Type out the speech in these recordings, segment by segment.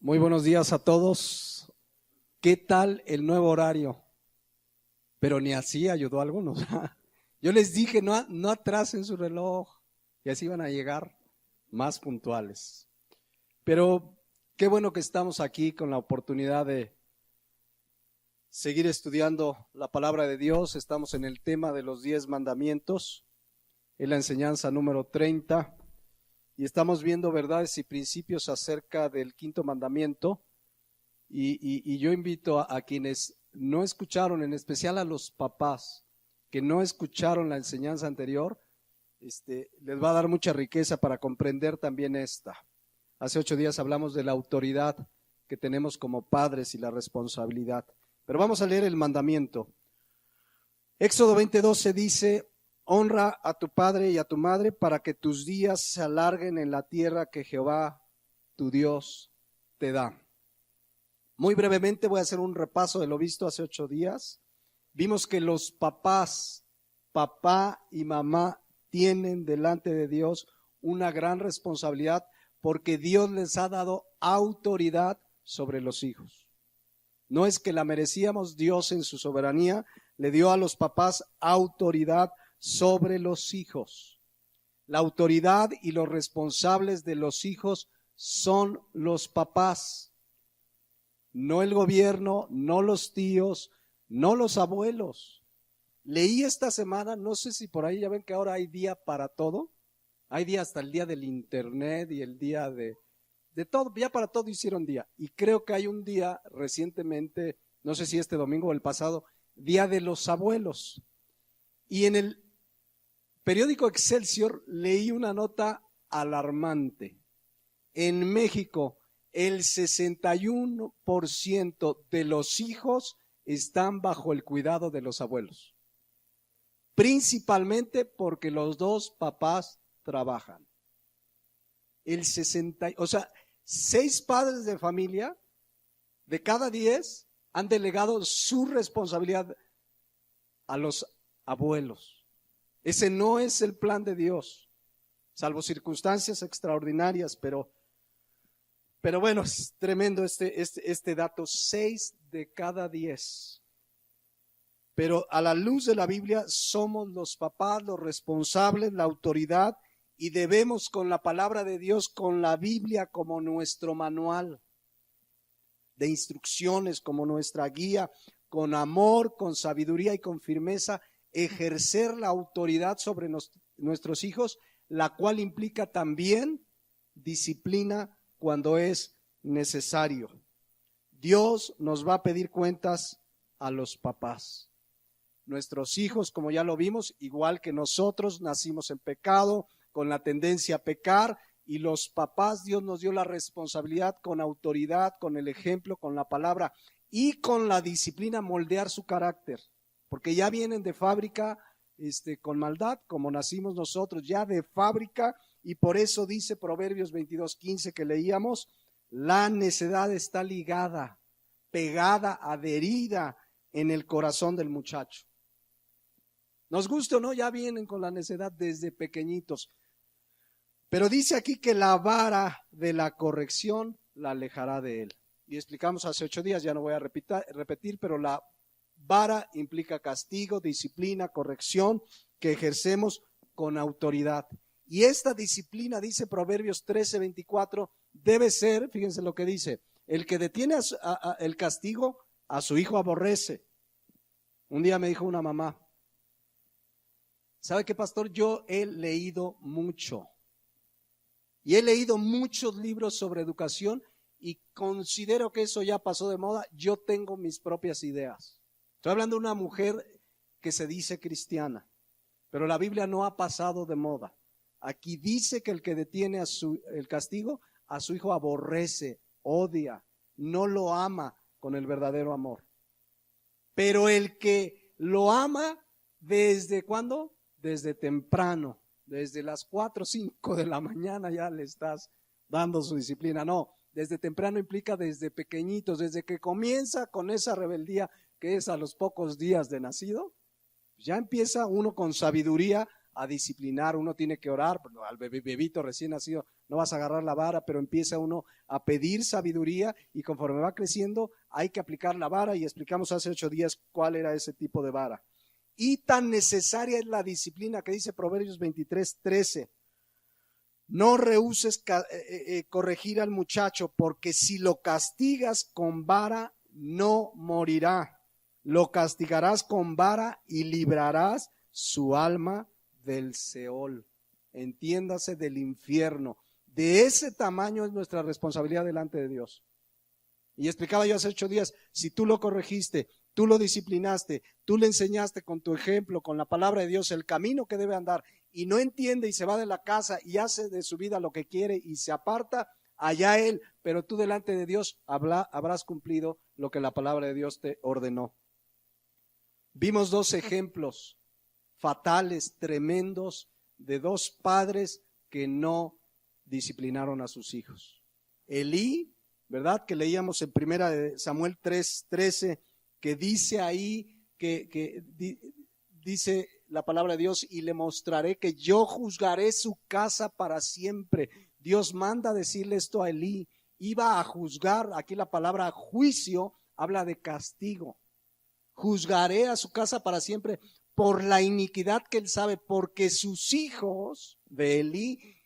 Muy buenos días a todos. ¿Qué tal el nuevo horario? Pero ni así ayudó a algunos. Yo les dije, no atrasen su reloj y así van a llegar más puntuales. Pero qué bueno que estamos aquí con la oportunidad de seguir estudiando la palabra de Dios. Estamos en el tema de los 10 mandamientos, en la enseñanza número 30. Y estamos viendo verdades y principios acerca del quinto mandamiento. Y yo invito a quienes no escucharon, en especial a los papás que no escucharon la enseñanza anterior, les va a dar mucha riqueza para comprender también esta. Hace 8 días hablamos de la autoridad que tenemos como padres y la responsabilidad. Pero vamos a leer el mandamiento. Éxodo 20:12 dice: honra a tu padre y a tu madre para que tus días se alarguen en la tierra que Jehová, tu Dios, te da. Muy brevemente voy a hacer un repaso de lo visto hace 8 días. Vimos que los papás, papá y mamá, tienen delante de Dios una gran responsabilidad porque Dios les ha dado autoridad sobre los hijos. No es que la merecíamos, Dios en su soberanía le dio a los papás autoridad sobre los hijos. La autoridad y los responsables de los hijos son los papás, no el gobierno, no los tíos, no los abuelos. Leí esta semana, no sé si por ahí ya ven que ahora hay día para todo. Hay día hasta el día del internet y el día de todo, ya para todo hicieron día. Y creo que hay un día recientemente, no sé si este domingo o el pasado, Día de los Abuelos. Y en el periódico Excelsior leí una nota alarmante. En México, el 61% de los hijos están bajo el cuidado de los abuelos. Principalmente porque los dos papás trabajan. O sea, 6 padres de familia de cada 10 han delegado su responsabilidad a los abuelos. Ese no es el plan de Dios, salvo circunstancias extraordinarias, pero bueno, es tremendo este dato, 6 de cada 10. Pero a la luz de la Biblia somos los papás, los responsables, la autoridad, y debemos con la palabra de Dios, con la Biblia como nuestro manual de instrucciones, como nuestra guía, con amor, con sabiduría y con firmeza, ejercer la autoridad sobre nuestros hijos, la cual implica también disciplina cuando es necesario. Dios nos va a pedir cuentas a los papás. Nuestros hijos, como ya lo vimos, igual que nosotros, nacimos en pecado, con la tendencia a pecar, y los papás, Dios nos dio la responsabilidad con autoridad, con el ejemplo, con la palabra y con la disciplina, moldear su carácter, porque ya vienen de fábrica con maldad, como nacimos nosotros, ya de fábrica, y por eso dice Proverbios 22:15 que leíamos: la necedad está ligada, pegada, adherida en el corazón del muchacho. Nos guste o no, ya vienen con la necedad desde pequeñitos. Pero dice aquí que la vara de la corrección la alejará de él. Y explicamos hace 8 días, ya no voy a repetir, pero la vara implica castigo, disciplina, corrección que ejercemos con autoridad. Y esta disciplina, dice Proverbios 13:24, debe ser, fíjense lo que dice: el que detiene el castigo a su hijo aborrece. Un día me dijo una mamá: ¿sabe qué, pastor? Yo he leído mucho. Y he leído muchos libros sobre educación y considero que eso ya pasó de moda. Yo tengo mis propias ideas. Estoy hablando de una mujer que se dice cristiana, pero la Biblia no ha pasado de moda. Aquí dice que el que detiene el castigo a su hijo aborrece, odia, no lo ama con el verdadero amor. Pero el que lo ama, ¿desde cuándo? Desde temprano. Desde las 4 o 5 de la mañana ya le estás dando su disciplina. No, desde temprano implica desde pequeñitos, desde que comienza con esa rebeldía que es a los pocos días de nacido, ya empieza uno con sabiduría a disciplinar. Uno tiene que orar al bebito recién nacido, no vas a agarrar la vara, pero empieza uno a pedir sabiduría y conforme va creciendo hay que aplicar la vara y explicamos hace 8 días cuál era ese tipo de vara. Y tan necesaria es la disciplina que dice Proverbios 23:13. No rehúses corregir al muchacho, porque si lo castigas con vara, no morirá. Lo castigarás con vara y librarás su alma del Seol. Entiéndase, del infierno. De ese tamaño es nuestra responsabilidad delante de Dios. Y explicaba yo hace 8 días, si tú lo corregiste, tú lo disciplinaste, tú le enseñaste con tu ejemplo, con la palabra de Dios, el camino que debe andar, y no entiende y se va de la casa y hace de su vida lo que quiere y se aparta, allá él, pero tú delante de Dios habrás cumplido lo que la palabra de Dios te ordenó. Vimos 2 ejemplos fatales, tremendos, de 2 padres que no disciplinaron a sus hijos. Elí, ¿verdad? Que leíamos en 1 Samuel 3:13, que dice ahí, dice la palabra de Dios, y le mostraré que yo juzgaré su casa para siempre. Dios manda decirle esto a Elí, iba a juzgar, aquí la palabra juicio habla de castigo. Juzgaré a su casa para siempre por la iniquidad que él sabe, porque sus hijos de Elí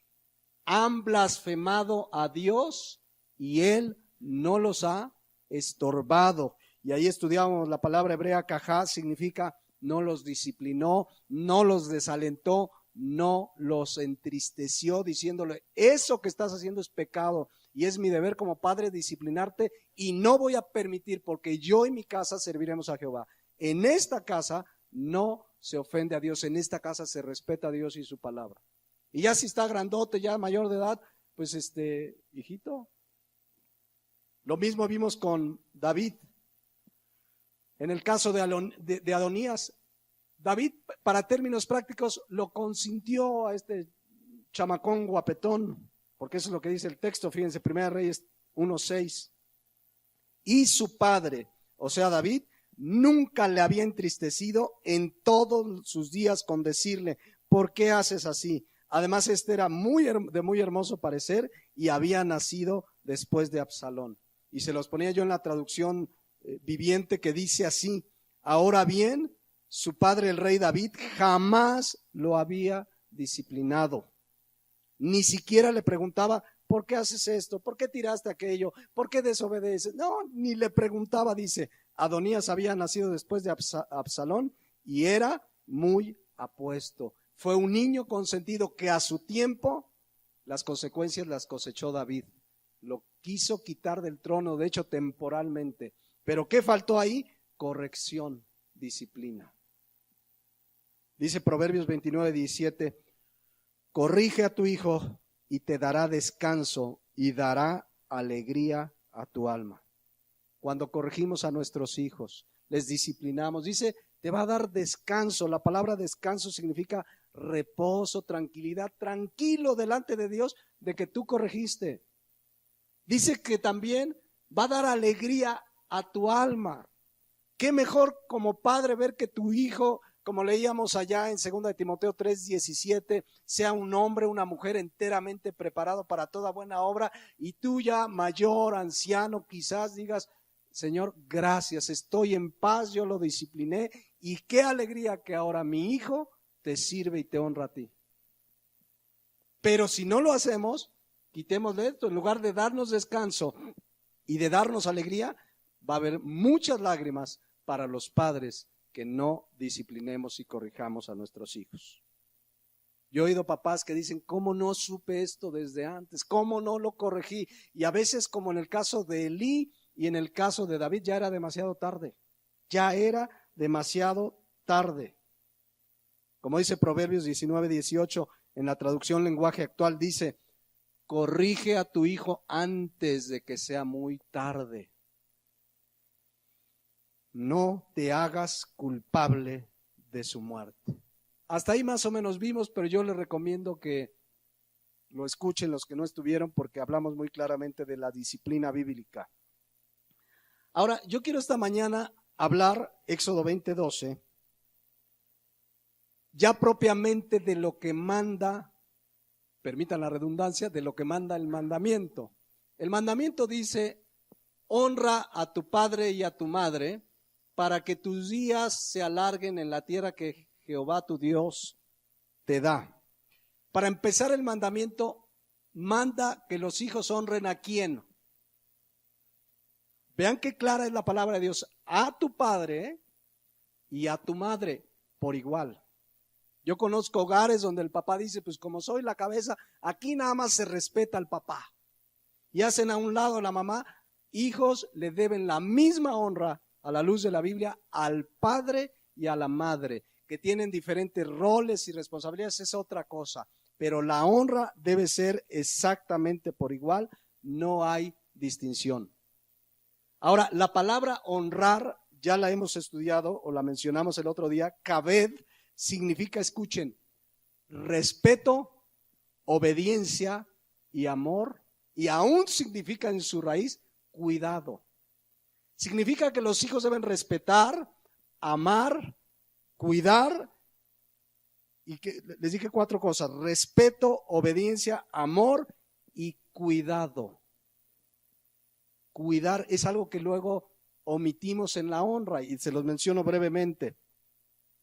han blasfemado a Dios y él no los ha estorbado. Y ahí estudiamos la palabra hebrea kajá, significa no los disciplinó, no los desalentó, no los entristeció, diciéndole, eso que estás haciendo es pecado y es mi deber como padre disciplinarte y no voy a permitir, porque yo y mi casa serviremos a Jehová. En esta casa no se ofende a Dios, en esta casa se respeta a Dios y su palabra. Y ya si está grandote, ya mayor de edad, pues hijito. Lo mismo vimos con David. En el caso de Adonías, David, para términos prácticos, lo consintió a este chamacón guapetón, porque eso es lo que dice el texto, fíjense, 1 Reyes 1:6. Y su padre, o sea David, nunca le había entristecido en todos sus días con decirle, ¿por qué haces así? Además, era de muy hermoso parecer y había nacido después de Absalón. Y se los ponía yo en la traducción viviente que dice así: ahora bien, su padre el rey David jamás lo había disciplinado. Ni siquiera le preguntaba, ¿por qué haces esto? ¿Por qué tiraste aquello? ¿Por qué desobedeces? No, ni le preguntaba, dice. Adonías había nacido después de Absalón y era muy apuesto. Fue un niño consentido que a su tiempo las consecuencias las cosechó David. Lo quiso quitar del trono, de hecho temporalmente. Pero ¿qué faltó ahí? Corrección, disciplina. Dice Proverbios 29:17, corrige a tu hijo y te dará descanso y dará alegría a tu alma. Cuando corregimos a nuestros hijos, les disciplinamos, dice, te va a dar descanso. La palabra descanso significa reposo, tranquilidad, tranquilo delante de Dios de que tú corregiste. Dice que también va a dar alegría a tu alma. Qué mejor como padre ver que tu hijo, como leíamos allá en 2 de Timoteo 3:17, sea un hombre, una mujer enteramente preparado para toda buena obra, y tú ya mayor, anciano, quizás digas, Señor, gracias, estoy en paz, yo lo discipliné, y qué alegría que ahora mi hijo te sirve y te honra a ti. Pero si no lo hacemos, quitémosle esto, en lugar de darnos descanso y de darnos alegría, va a haber muchas lágrimas para los padres que no disciplinemos y corrijamos a nuestros hijos. Yo he oído papás que dicen, ¿cómo no supe esto desde antes? ¿Cómo no lo corregí? Y a veces, como en el caso de Elí y en el caso de David, ya era demasiado tarde. Ya era demasiado tarde. Como dice Proverbios 19:18, en la traducción lenguaje actual dice, corrige a tu hijo antes de que sea muy tarde. No te hagas culpable de su muerte. Hasta ahí más o menos vimos, pero yo les recomiendo que lo escuchen los que no estuvieron, porque hablamos muy claramente de la disciplina bíblica. Ahora, yo quiero esta mañana hablar, Éxodo 20:12, ya propiamente de lo que manda permitan la redundancia, de lo que manda el mandamiento. El mandamiento dice: honra a tu padre y a tu madre para que tus días se alarguen en la tierra que Jehová tu Dios te da. Para empezar, el mandamiento manda que los hijos honren ¿a quién? Vean qué clara es la palabra de Dios: a tu padre y a tu madre por igual. Yo conozco hogares donde el papá dice: pues como soy la cabeza, aquí nada más se respeta al papá. Y hacen a un lado a la mamá. Hijos le deben la misma honra, a la luz de la Biblia, al padre y a la madre. Que tienen diferentes roles y responsabilidades es otra cosa, pero la honra debe ser exactamente por igual, no hay distinción. Ahora, la palabra honrar ya la hemos estudiado o la mencionamos el otro día. Kaved significa, escuchen, respeto, obediencia y amor, y aún significa en su raíz cuidado. Significa que los hijos deben respetar, amar, cuidar, y que les dije 4 cosas: respeto, obediencia, amor y cuidado. Cuidar es algo que luego omitimos en la honra y se los menciono brevemente.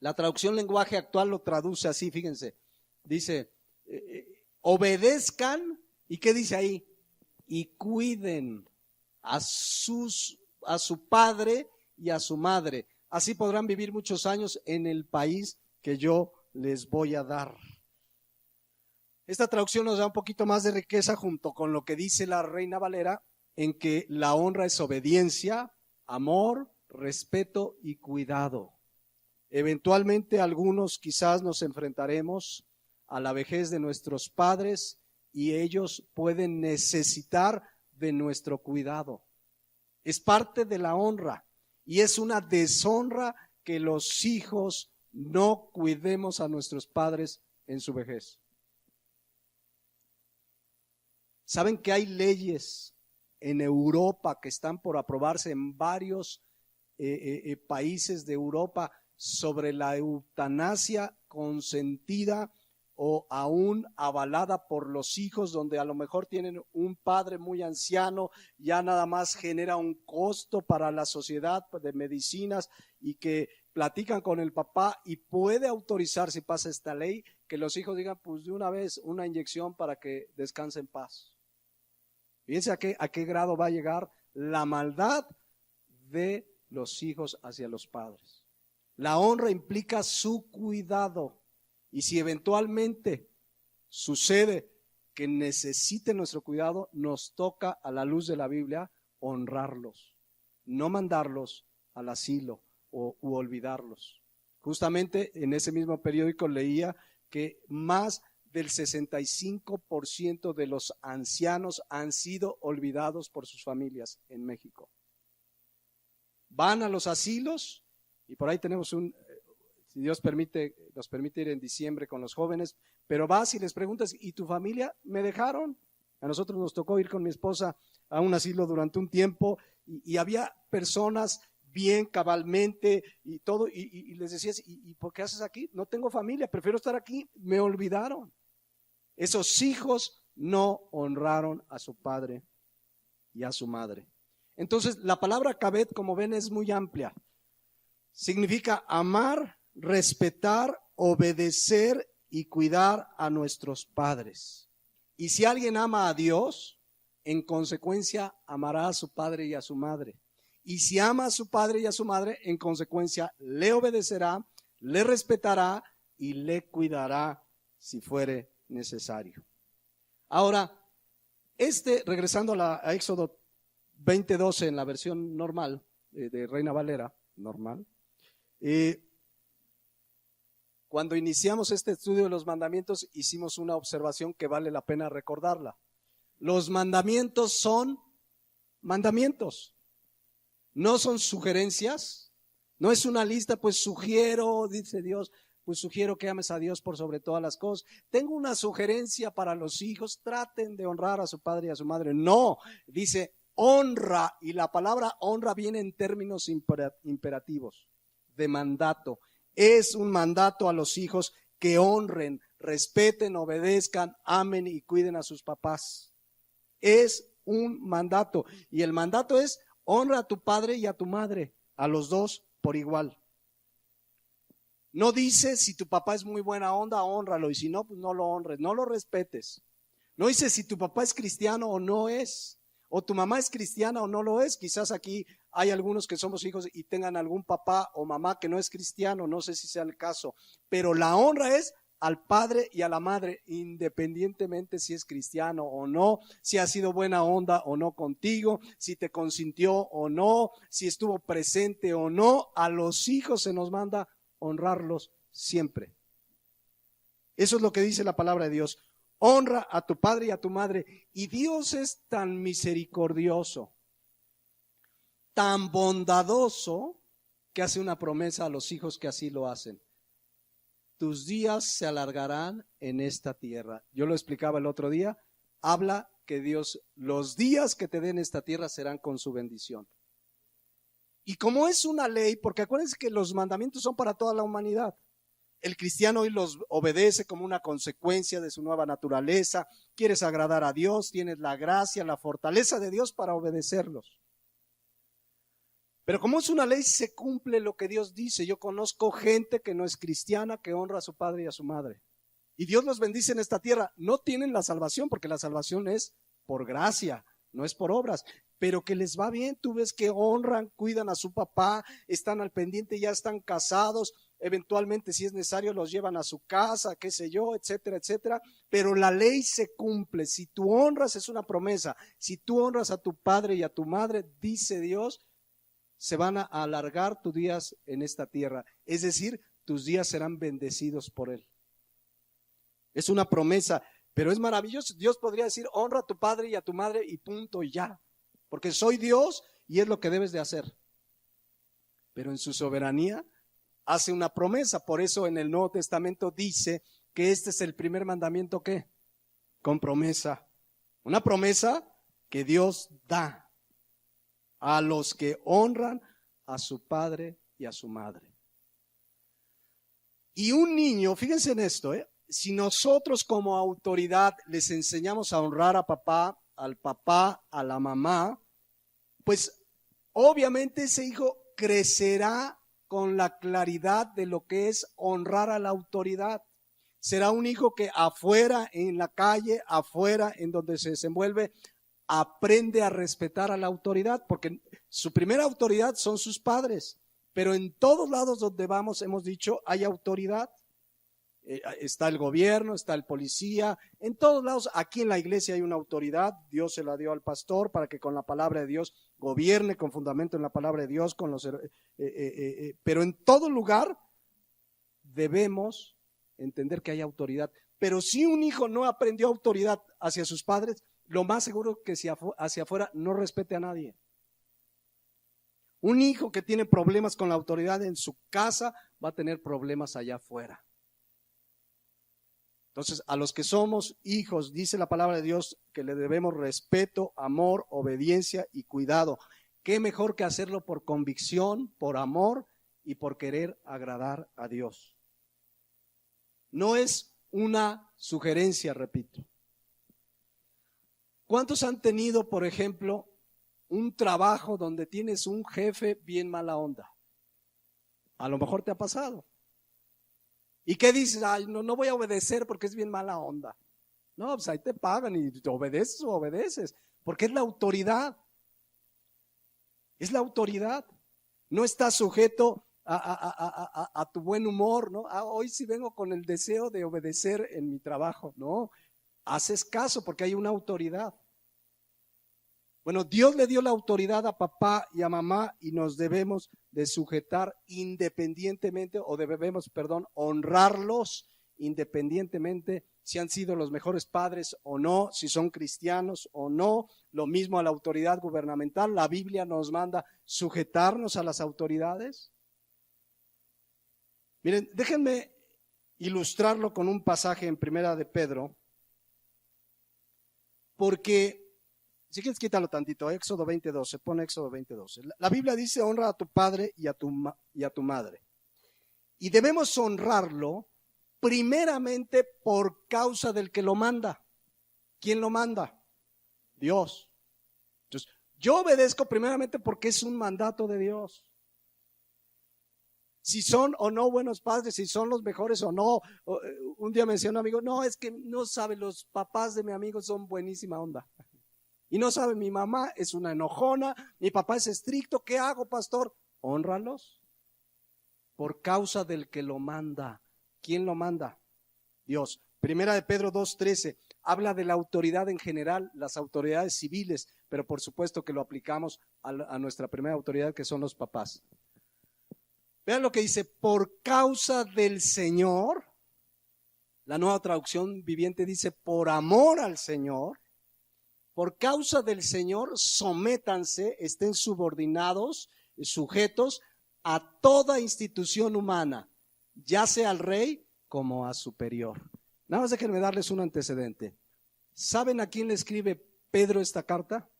La traducción lenguaje actual lo traduce así, fíjense. Dice, obedezcan, ¿y qué dice ahí? Y cuiden a su padre y a su madre. Así podrán vivir muchos años en el país que yo les voy a dar. Esta traducción nos da un poquito más de riqueza junto con lo que dice la Reina Valera, en que la honra es obediencia, amor, respeto y cuidado. Eventualmente algunos quizás nos enfrentaremos a la vejez de nuestros padres y ellos pueden necesitar de nuestro cuidado. Es parte de la honra y es una deshonra que los hijos no cuidemos a nuestros padres en su vejez. ¿Saben que hay leyes en Europa que están por aprobarse en varios países de Europa sobre la eutanasia consentida o aún avalada por los hijos, donde a lo mejor tienen un padre muy anciano, ya nada más genera un costo para la sociedad de medicinas y que platican con el papá y puede autorizar, si pasa esta ley, que los hijos digan: pues de una vez una inyección para que descanse en paz. Fíjense a qué grado va a llegar la maldad de los hijos hacia los padres. La honra implica su cuidado. Y si eventualmente sucede que necesiten nuestro cuidado, nos toca, a la luz de la Biblia, honrarlos, no mandarlos al asilo u olvidarlos. Justamente en ese mismo periódico leía que más del 65% de los ancianos han sido olvidados por sus familias en México. Van a los asilos y por ahí tenemos si Dios permite, nos permite ir en diciembre con los jóvenes, pero vas y les preguntas: ¿y tu familia? ¿Me dejaron? A nosotros nos tocó ir con mi esposa a un asilo durante un tiempo y había personas bien cabalmente y todo, y les decías: ¿y por qué haces aquí? No tengo familia, prefiero estar aquí, me olvidaron. Esos hijos no honraron a su padre y a su madre. Entonces, la palabra Kaved, como ven, es muy amplia. Significa amar, respetar, obedecer y cuidar a nuestros padres. Y si alguien ama a Dios, en consecuencia amará a su padre y a su madre. Y si ama a su padre y a su madre, en consecuencia le obedecerá, le respetará y le cuidará si fuere necesario. Ahora, regresando a Éxodo 20:12 en la versión normal, de Reina Valera, normal. Cuando iniciamos este estudio de los mandamientos, hicimos una observación que vale la pena recordarla. Los mandamientos son mandamientos, no son sugerencias, no es una lista, pues sugiero, dice Dios, pues sugiero que ames a Dios por sobre todas las cosas. Tengo una sugerencia para los hijos: traten de honrar a su padre y a su madre. No, dice honra, y la palabra honra viene en términos imperativos, de mandato. Es un mandato a los hijos que honren, respeten, obedezcan, amen y cuiden a sus papás. Es un mandato. Y el mandato es: honra a tu padre y a tu madre, a los dos por igual. No dice: si tu papá es muy buena onda, hónralo, y si no, pues no lo honres, no lo respetes. No dice si tu papá es cristiano o no es, o tu mamá es cristiana o no lo es. Quizás aquí hay algunos que somos hijos y tengan algún papá o mamá que no es cristiano, no sé si sea el caso, pero la honra es al padre y a la madre, independientemente si es cristiano o no, si ha sido buena onda o no contigo, si te consintió o no, si estuvo presente o no. A los hijos se nos manda honrarlos siempre. Eso es lo que dice la palabra de Dios. Honra a tu padre y a tu madre. Y Dios es tan misericordioso, tan bondadoso, que hace una promesa a los hijos que así lo hacen: tus días se alargarán en esta tierra. Yo lo explicaba el otro día. Habla que Dios, los días que te den esta tierra serán con su bendición. Y como es una ley, porque acuérdense que los mandamientos son para toda la humanidad. El cristiano hoy los obedece como una consecuencia de su nueva naturaleza. Quieres agradar a Dios, tienes la gracia, la fortaleza de Dios para obedecerlos. Pero como es una ley, se cumple lo que Dios dice. Yo conozco gente que no es cristiana, que honra a su padre y a su madre. Y Dios los bendice en esta tierra. No tienen la salvación, porque la salvación es por gracia, no es por obras. Pero que les va bien. Tú ves que honran, cuidan a su papá, están al pendiente, ya están casados. Eventualmente, si es necesario, los llevan a su casa, qué sé yo, etcétera, etcétera. Pero la ley se cumple. Si tú honras, es una promesa. Si tú honras a tu padre y a tu madre, dice Dios, se van a alargar tus días en esta tierra. Es decir, tus días serán bendecidos por Él. Es una promesa, pero es maravilloso. Dios podría decir: honra a tu padre y a tu madre y punto, y ya. Porque soy Dios y es lo que debes de hacer. Pero en su soberanía hace una promesa. Por eso en el Nuevo Testamento dice que este es el primer mandamiento, ¿qué? Con promesa. Una promesa que Dios da a los que honran a su padre y a su madre. Y un niño, fíjense en esto, si nosotros como autoridad les enseñamos a honrar a papá, al papá, a la mamá, pues obviamente ese hijo crecerá con la claridad de lo que es honrar a la autoridad. Será un hijo que afuera, en la calle, afuera, en donde se desenvuelve, aprende a respetar a la autoridad, porque su primera autoridad son sus padres. Pero en todos lados donde vamos, hemos dicho, hay autoridad. Está el gobierno, está el policía, en todos lados. Aquí en la iglesia hay una autoridad. Dios se la dio al pastor para que con la palabra de Dios gobierne, con fundamento en la palabra de Dios, pero en todo lugar debemos entender que hay autoridad. Pero si un hijo no aprendió autoridad hacia sus padres, lo más seguro que hacia afuera no respete a nadie. Un hijo que tiene problemas con la autoridad en su casa va a tener problemas allá afuera. Entonces, a los que somos hijos, dice la palabra de Dios que le debemos respeto, amor, obediencia y cuidado. ¿Qué mejor que hacerlo por convicción, por amor y por querer agradar a Dios? No es una sugerencia, repito. ¿Cuántos han tenido, por ejemplo, un trabajo donde tienes un jefe bien mala onda? A lo mejor te ha pasado. ¿Y qué dices? Ay, no voy a obedecer porque es bien mala onda. No, pues ahí te pagan y te obedeces o obedeces, porque es la autoridad. Es la autoridad. No estás sujeto a tu buen humor, ¿no? Hoy sí vengo con el deseo de obedecer en mi trabajo. No, haces caso porque hay una autoridad. Bueno, Dios le dio la autoridad a papá y a mamá y nos debemos de sujetar independientemente, o debemos, honrarlos independientemente si han sido los mejores padres o no, si son cristianos o no. Lo mismo a la autoridad gubernamental. La Biblia nos manda sujetarnos a las autoridades. Miren, déjenme ilustrarlo con un pasaje en Primera de Pedro, porque si quieres quítalo tantito, Éxodo 20:12, pone Éxodo 20:12. La Biblia dice: honra a tu padre y a tu madre. Y debemos honrarlo primeramente por causa del que lo manda. ¿Quién lo manda? Dios. Entonces, yo obedezco primeramente porque es un mandato de Dios. Si son o no buenos padres, si son los mejores o no. Un día me decía un amigo, no, es que no sabe, los papás de mi amigo son buenísima onda. Y no sabe, mi mamá es una enojona, mi papá es estricto, ¿qué hago, pastor? Hónralos por causa del que lo manda. ¿Quién lo manda? Dios. Primera de Pedro 2:13 habla de la autoridad en general, las autoridades civiles, pero por supuesto que lo aplicamos a nuestra primera autoridad, que son los papás. Vean lo que dice, por causa del Señor. La Nueva Traducción Viviente dice, por amor al Señor. Por causa del Señor, sométanse, estén subordinados, sujetos a toda institución humana, ya sea al rey como a superior. Nada más déjenme darles un antecedente. ¿Saben a quién le escribe Pedro esta carta?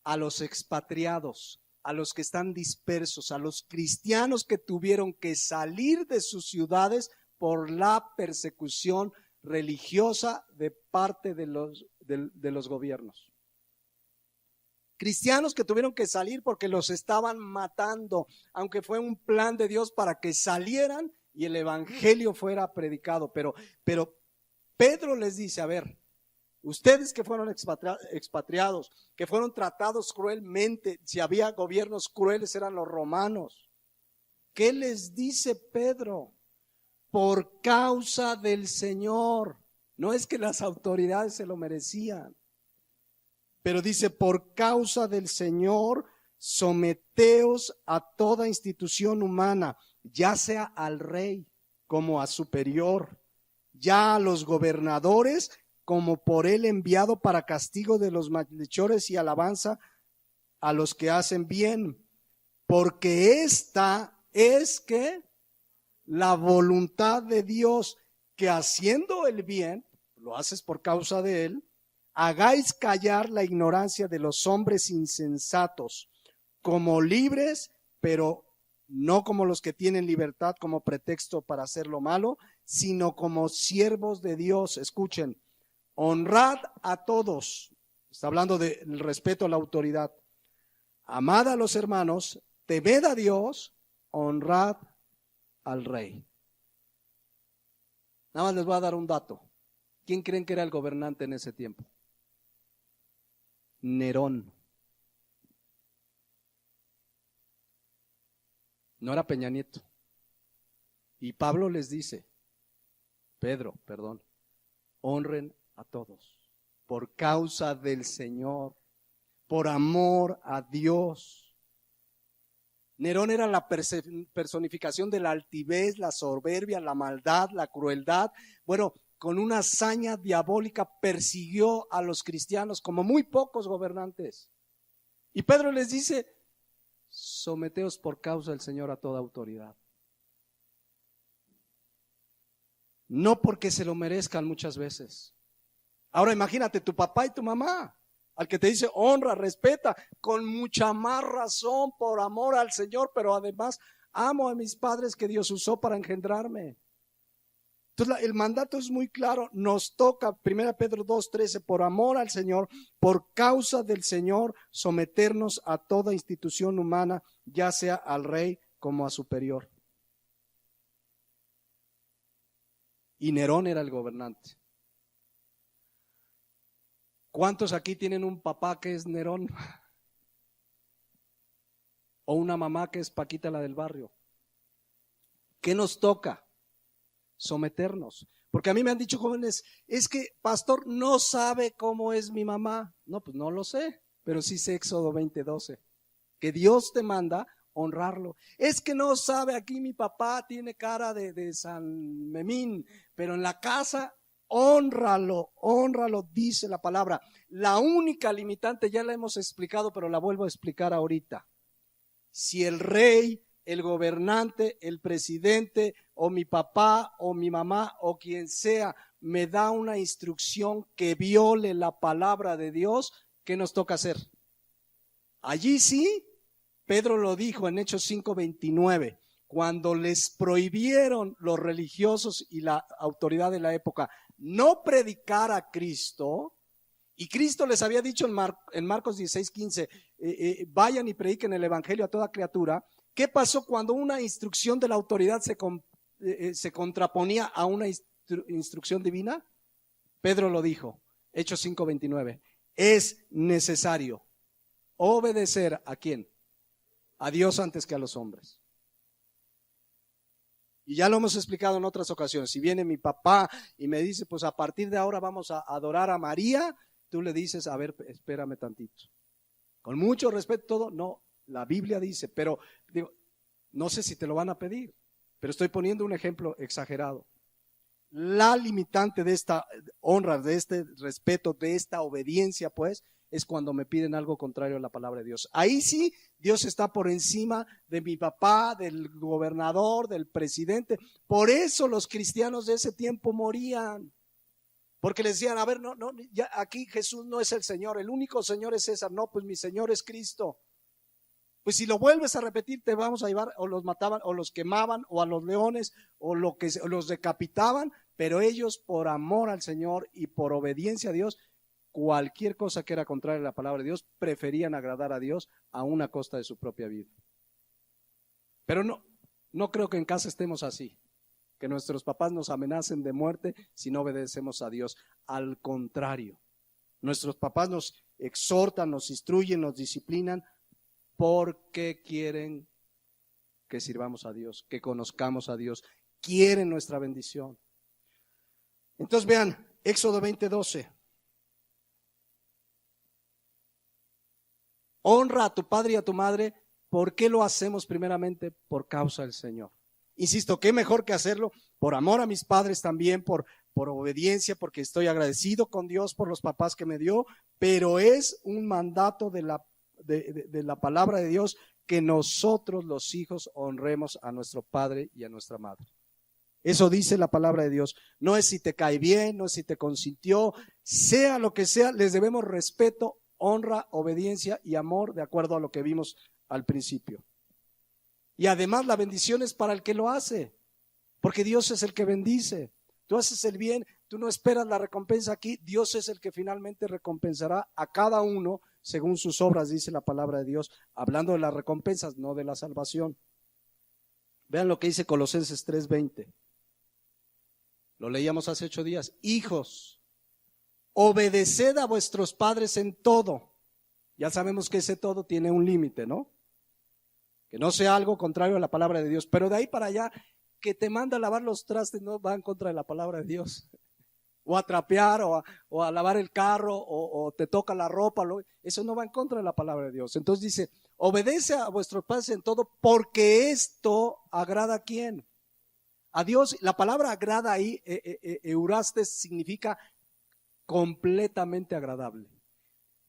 A los expatriados, a los que están dispersos, a los cristianos que tuvieron que salir de sus ciudades por la persecución religiosa de parte de los gobiernos. Cristianos que tuvieron que salir porque los estaban matando, aunque fue un plan de Dios para que salieran y el evangelio fuera predicado. Pero Pedro les dice, a ver, ustedes que fueron expatriados, que fueron tratados cruelmente, si había gobiernos crueles eran los romanos. ¿Qué les dice Pedro? Por causa del Señor. No es que las autoridades se lo merecían, pero dice, por causa del Señor, someteos a toda institución humana, ya sea al rey como a superior, ya a los gobernadores como por él enviado para castigo de los malhechores y alabanza a los que hacen bien, porque esta es que la voluntad de Dios, que haciendo el bien, lo haces por causa de él, hagáis callar la ignorancia de los hombres insensatos, como libres, pero no como los que tienen libertad como pretexto para hacer lo malo, sino como siervos de Dios. Escuchen, honrad a todos. Está hablando del respeto a la autoridad. Amad a los hermanos, temed a Dios, honrad al rey. Nada más les voy a dar un dato. ¿Quién creen que era el gobernante en ese tiempo? Nerón. No era Peña Nieto. Y Pedro les dice, honren a todos por causa del Señor, por amor a Dios. Nerón era la personificación de la altivez, la soberbia, la maldad, la crueldad. Bueno, con una hazaña diabólica persiguió a los cristianos como muy pocos gobernantes. Y Pedro les dice, someteos por causa del Señor a toda autoridad. No porque se lo merezcan muchas veces. Ahora imagínate tu papá y tu mamá, al que te dice honra, respeta, con mucha más razón por amor al Señor, pero además amo a mis padres que Dios usó para engendrarme. Entonces el mandato es muy claro, nos toca, 1 Pedro 2:13, por amor al Señor, por causa del Señor, someternos a toda institución humana, ya sea al rey como a superior. Y Nerón era el gobernante. ¿Cuántos aquí tienen un papá que es Nerón? O una mamá que es Paquita la del barrio. ¿Qué nos toca? Someternos. Porque a mí me han dicho jóvenes, es que pastor no sabe cómo es mi mamá. No, pues no lo sé, pero sí sé Éxodo 20:12, que Dios te manda honrarlo. Es que no sabe, aquí mi papá tiene cara de San Memín, pero en la casa honralo, dice la palabra. La única limitante ya la hemos explicado, pero la vuelvo a explicar ahorita. Si el rey, el gobernante, el presidente o mi papá o mi mamá o quien sea me da una instrucción que viole la palabra de Dios, ¿qué nos toca hacer? Allí sí, Pedro lo dijo en Hechos 5:29, cuando les prohibieron los religiosos y la autoridad de la época no predicar a Cristo, y Cristo les había dicho en Marcos 16:15, vayan y prediquen el evangelio a toda criatura. ¿Qué pasó cuando una instrucción de la autoridad se contraponía a una instrucción divina? Pedro lo dijo, Hechos 5:29, es necesario obedecer ¿a quién? A Dios antes que a los hombres. Y ya lo hemos explicado en otras ocasiones. Si viene mi papá y me dice, pues a partir de ahora vamos a adorar a María, tú le dices, a ver, espérame tantito. Con mucho respeto, todo, no, la Biblia dice, pero digo, no sé si te lo van a pedir, pero estoy poniendo un ejemplo exagerado. La limitante de esta honra, de este respeto, de esta obediencia, pues, es cuando me piden algo contrario a la palabra de Dios. Ahí sí, Dios está por encima de mi papá, del gobernador, del presidente. Por eso los cristianos de ese tiempo morían. Porque les decían, a ver, no, ya aquí Jesús no es el Señor, el único Señor es César. No, pues mi Señor es Cristo. Pues si lo vuelves a repetir, te vamos a llevar, o los mataban, o los quemaban, o a los leones, o los decapitaban, pero ellos por amor al Señor y por obediencia a Dios, cualquier cosa que era contraria a la palabra de Dios, preferían agradar a Dios a una costa de su propia vida. Pero no creo que en casa estemos así, que nuestros papás nos amenacen de muerte si no obedecemos a Dios. Al contrario, nuestros papás nos exhortan, nos instruyen, nos disciplinan, porque quieren que sirvamos a Dios, que conozcamos a Dios, quieren nuestra bendición. Entonces vean, Éxodo 20:12. Honra a tu padre y a tu madre. ¿Por qué lo hacemos? Primeramente, por causa del Señor. Insisto, qué mejor que hacerlo por amor a mis padres también, por obediencia, porque estoy agradecido con Dios por los papás que me dio, pero es un mandato de la palabra de Dios que nosotros los hijos honremos a nuestro padre y a nuestra madre. Eso dice la palabra de Dios. No es si te cae bien, no es si te consintió, sea lo que sea, les debemos respeto, honra, obediencia y amor de acuerdo a lo que vimos al principio. Y además la bendición es para el que lo hace, porque Dios es el que bendice. Tú haces el bien, tú no esperas la recompensa aquí, Dios es el que finalmente recompensará a cada uno según sus obras, dice la palabra de Dios, hablando de las recompensas, no de la salvación. Vean lo que dice Colosenses 3:20. Lo leíamos hace 8 días. Hijos, obedeced a vuestros padres en todo. Ya sabemos que ese todo tiene un límite, ¿no? Que no sea algo contrario a la palabra de Dios, pero de ahí para allá, que te manda a lavar los trastes no va en contra de la palabra de Dios. O a trapear, o a lavar el carro, o te toca la ropa, eso no va en contra de la palabra de Dios. Entonces dice, obedece a vuestros padres en todo, porque esto agrada a ¿quién? A Dios. La palabra agrada ahí, eurastes, significa completamente agradable.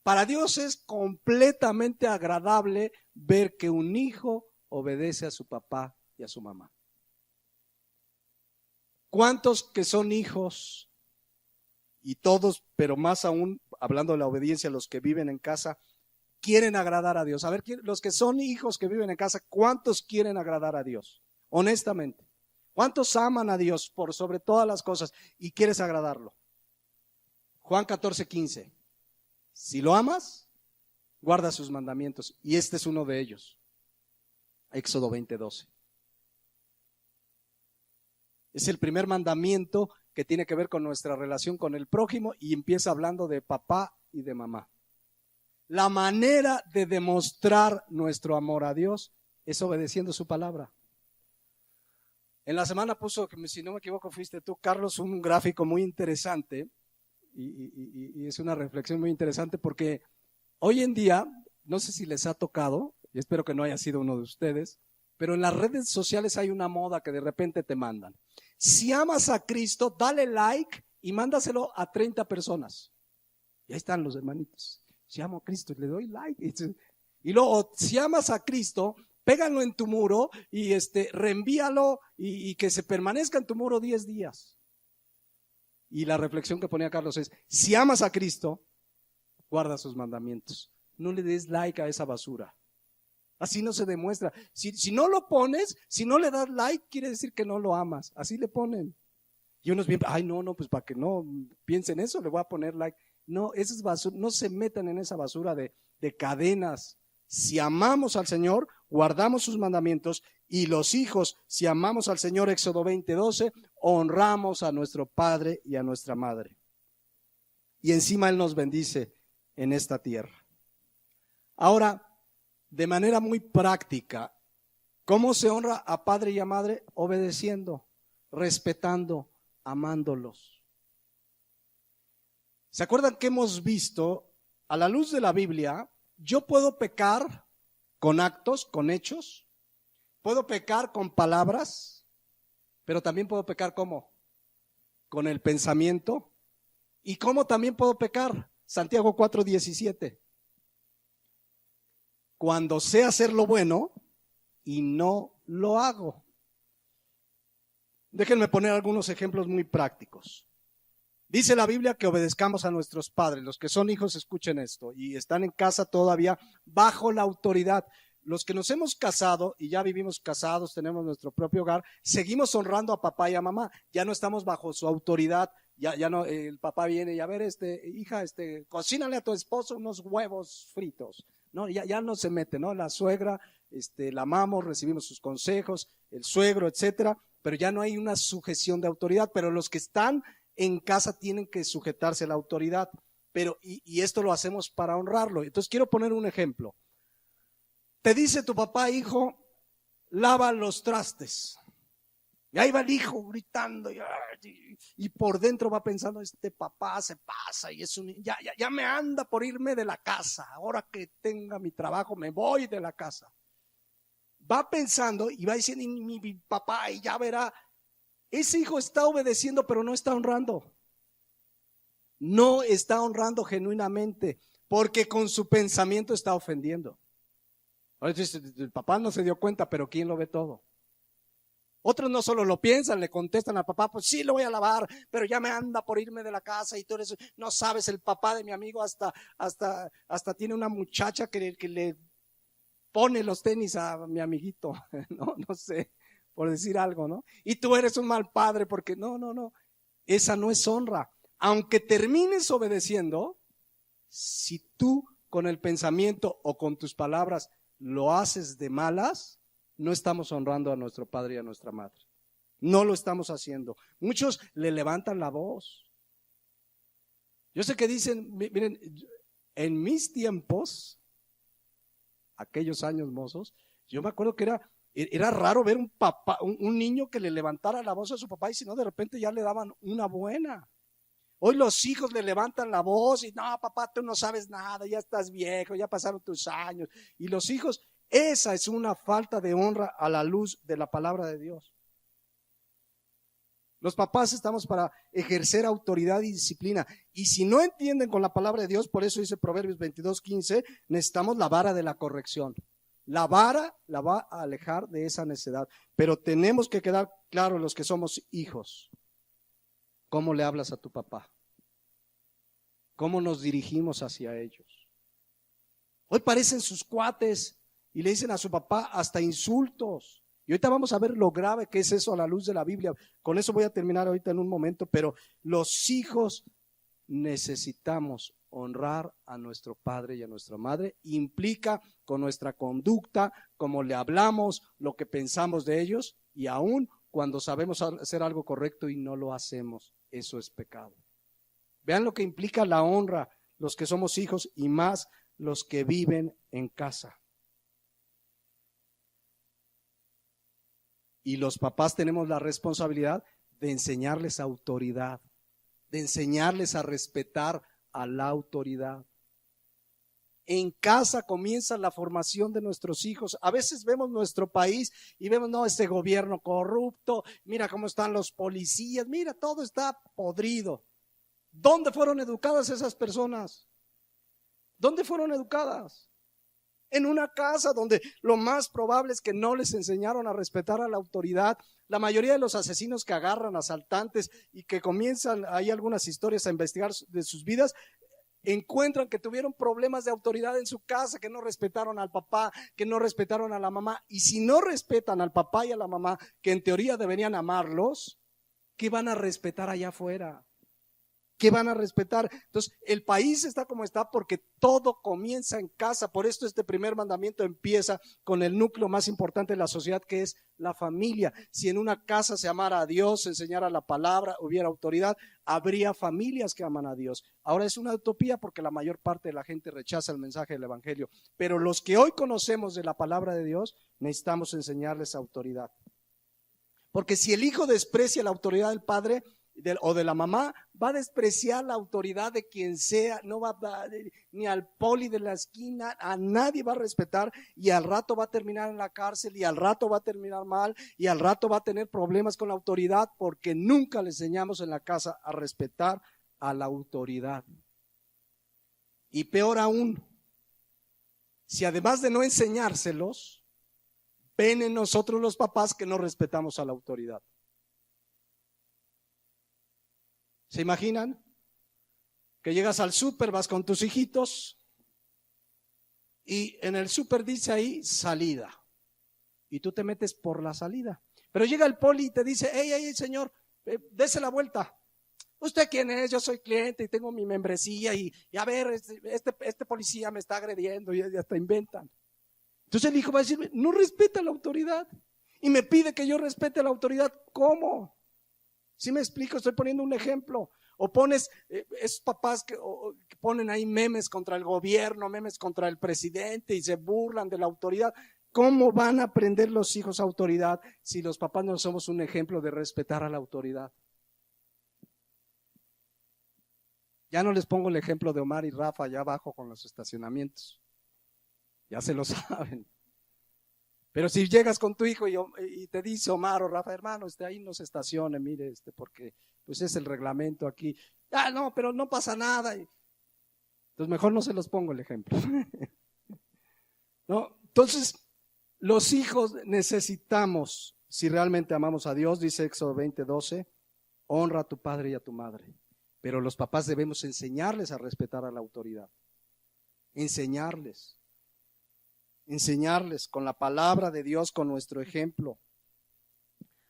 Para Dios es completamente agradable ver que un hijo obedece a su papá y a su mamá. ¿Cuántos que son hijos? Y todos, pero más aún, hablando de la obediencia, los que viven en casa, quieren agradar a Dios. A ver, los que son hijos que viven en casa, ¿cuántos quieren agradar a Dios? Honestamente. ¿Cuántos aman a Dios por sobre todas las cosas y quieres agradarlo? Juan 14:15. Si lo amas, guarda sus mandamientos. Y este es uno de ellos. Éxodo 20:12. Es el primer mandamiento que tiene que ver con nuestra relación con el prójimo y empieza hablando de papá y de mamá. La manera de demostrar nuestro amor a Dios es obedeciendo su palabra. En la semana puso, si no me equivoco fuiste tú, Carlos, un gráfico muy interesante y es una reflexión muy interesante porque hoy en día, no sé si les ha tocado, y espero que no haya sido uno de ustedes, pero en las redes sociales hay una moda que de repente te mandan. Si amas a Cristo, dale like y mándaselo a 30 personas. Y ahí están los hermanitos. Si amo a Cristo, le doy like. Y luego, si amas a Cristo, pégalo en tu muro y reenvíalo y que se permanezca en tu muro 10 días. Y la reflexión que ponía Carlos es, si amas a Cristo, guarda sus mandamientos. No le des like a esa basura. Así no se demuestra. Si no lo pones, si no le das like, quiere decir que no lo amas. Así le ponen. Y unos bien, ay, no, pues para que no piensen eso, le voy a poner like. No, esa es basura, no se metan en esa basura de cadenas. Si amamos al Señor, guardamos sus mandamientos, y los hijos, si amamos al Señor, Éxodo 20:12, honramos a nuestro padre y a nuestra madre. Y encima Él nos bendice en esta tierra. Ahora, de manera muy práctica, ¿cómo se honra a padre y a madre? Obedeciendo, respetando, amándolos. ¿Se acuerdan que hemos visto a la luz de la Biblia? Yo puedo pecar con actos, con hechos, puedo pecar con palabras, pero también puedo pecar ¿cómo? Con el pensamiento. ¿Y cómo también puedo pecar? Santiago 4:17. Cuando sé hacer lo bueno y no lo hago. Déjenme poner algunos ejemplos muy prácticos. Dice la Biblia que obedezcamos a nuestros padres. Los que son hijos escuchen esto y están en casa todavía bajo la autoridad. Los que nos hemos casado y ya vivimos casados, tenemos nuestro propio hogar, seguimos honrando a papá y a mamá. Ya no estamos bajo su autoridad. Ya no, el papá viene y a ver, hija, cocínale a tu esposo unos huevos fritos. No, ya no se mete, ¿no? La suegra, la amamos, recibimos sus consejos, el suegro, etcétera, pero ya no hay una sujeción de autoridad. Pero los que están en casa tienen que sujetarse a la autoridad, y esto lo hacemos para honrarlo. Entonces quiero poner un ejemplo. Te dice tu papá, hijo, lava los trastes. Y ahí va el hijo gritando y por dentro va pensando, este papá se pasa y ya me anda por irme de la casa. Ahora que tenga mi trabajo me voy de la casa. Va pensando y va diciendo, mi papá, y ya verá. Ese hijo está obedeciendo, pero no está honrando. No está honrando genuinamente, porque con su pensamiento está ofendiendo. Ahora dice, el papá no se dio cuenta, pero ¿quién lo ve todo? Otros no solo lo piensan, le contestan al papá, pues sí lo voy a lavar, pero ya me anda por irme de la casa y todo eso. No sabes, el papá de mi amigo hasta tiene una muchacha que le pone los tenis a mi amiguito, no sé, por decir algo, ¿no? Y tú eres un mal padre porque no, esa no es honra. Aunque termines obedeciendo, si tú con el pensamiento o con tus palabras lo haces de malas, no estamos honrando a nuestro padre y a nuestra madre. No lo estamos haciendo. Muchos le levantan la voz. Yo sé que dicen, miren, en mis tiempos, aquellos años mozos, yo me acuerdo que era raro ver un niño que le levantara la voz a su papá y si no, de repente ya le daban una buena. Hoy los hijos le levantan la voz y no, papá, tú no sabes nada, ya estás viejo, ya pasaron tus años. Y los hijos, esa es una falta de honra a la luz de la palabra de Dios. Los papás estamos para ejercer autoridad y disciplina. Y si no entienden con la palabra de Dios, por eso dice Proverbios 22:15, necesitamos la vara de la corrección. La vara la va a alejar de esa necedad. Pero tenemos que quedar claros los que somos hijos. ¿Cómo le hablas a tu papá? ¿Cómo nos dirigimos hacia ellos? Hoy parecen sus cuates y le dicen a su papá hasta insultos. Y ahorita vamos a ver lo grave que es eso a la luz de la Biblia. Con eso voy a terminar ahorita en un momento, pero los hijos necesitamos honrar a nuestro padre y a nuestra madre. Implica con nuestra conducta, cómo le hablamos, lo que pensamos de ellos, y aún cuando sabemos hacer algo correcto y no lo hacemos, eso es pecado. Vean lo que implica la honra, los que somos hijos y más los que viven en casa. Y los papás tenemos la responsabilidad de enseñarles autoridad, de enseñarles a respetar a la autoridad. En casa comienza la formación de nuestros hijos. A veces vemos nuestro país y vemos, no, este gobierno corrupto, mira cómo están los policías, mira, todo está podrido. ¿Dónde fueron educadas esas personas? ¿Dónde fueron educadas? En una casa donde lo más probable es que no les enseñaron a respetar a la autoridad. La mayoría de los asesinos que agarran asaltantes y que comienzan, hay algunas historias a investigar de sus vidas, encuentran que tuvieron problemas de autoridad en su casa, que no respetaron al papá, que no respetaron a la mamá. Y si no respetan al papá y a la mamá, que en teoría deberían amarlos, ¿qué van a respetar allá afuera? ¿Qué van a respetar? Entonces, el país está como está porque todo comienza en casa. Por esto este primer mandamiento empieza con el núcleo más importante de la sociedad, que es la familia. Si en una casa se amara a Dios, se enseñara la palabra, hubiera autoridad, habría familias que aman a Dios. Ahora es una utopía porque la mayor parte de la gente rechaza el mensaje del evangelio. Pero los que hoy conocemos de la palabra de Dios, necesitamos enseñarles autoridad. Porque si el hijo desprecia la autoridad del padre o de la mamá, va a despreciar la autoridad de quien sea, no va ni al poli de la esquina, a nadie va a respetar, y al rato va a terminar en la cárcel, y al rato va a terminar mal, y al rato va a tener problemas con la autoridad, porque nunca le enseñamos en la casa a respetar a la autoridad. Y peor aún, si además de no enseñárselos, ven en nosotros los papás que no respetamos a la autoridad. ¿Se imaginan? Que llegas al súper, vas con tus hijitos y en el súper dice ahí salida y tú te metes por la salida. Pero llega el poli y te dice, hey, señor, dese la vuelta. ¿Usted quién es? Yo soy cliente y tengo mi membresía y a ver, este policía me está agrediendo y hasta inventan. Entonces el hijo va a decir, no respeta la autoridad y me pide que yo respete la autoridad. ¿Cómo? ¿Sí me explico? Estoy poniendo un ejemplo. O pones, esos papás que ponen ahí memes contra el gobierno, memes contra el presidente y se burlan de la autoridad. ¿Cómo van a aprender los hijos autoridad si los papás no somos un ejemplo de respetar a la autoridad? Ya no les pongo el ejemplo de Omar y Rafa allá abajo con los estacionamientos. Ya se lo saben. Pero si llegas con tu hijo y te dice Omar o Rafa, hermano, ahí no se estacione, mire, porque pues es el reglamento aquí. Ah, no, pero no pasa nada. Entonces mejor no se los pongo el ejemplo. ¿No? Entonces, los hijos necesitamos, si realmente amamos a Dios, dice Éxodo 20:12, honra a tu padre y a tu madre. Pero los papás debemos enseñarles a respetar a la autoridad. Enseñarles con la palabra de Dios, con nuestro ejemplo.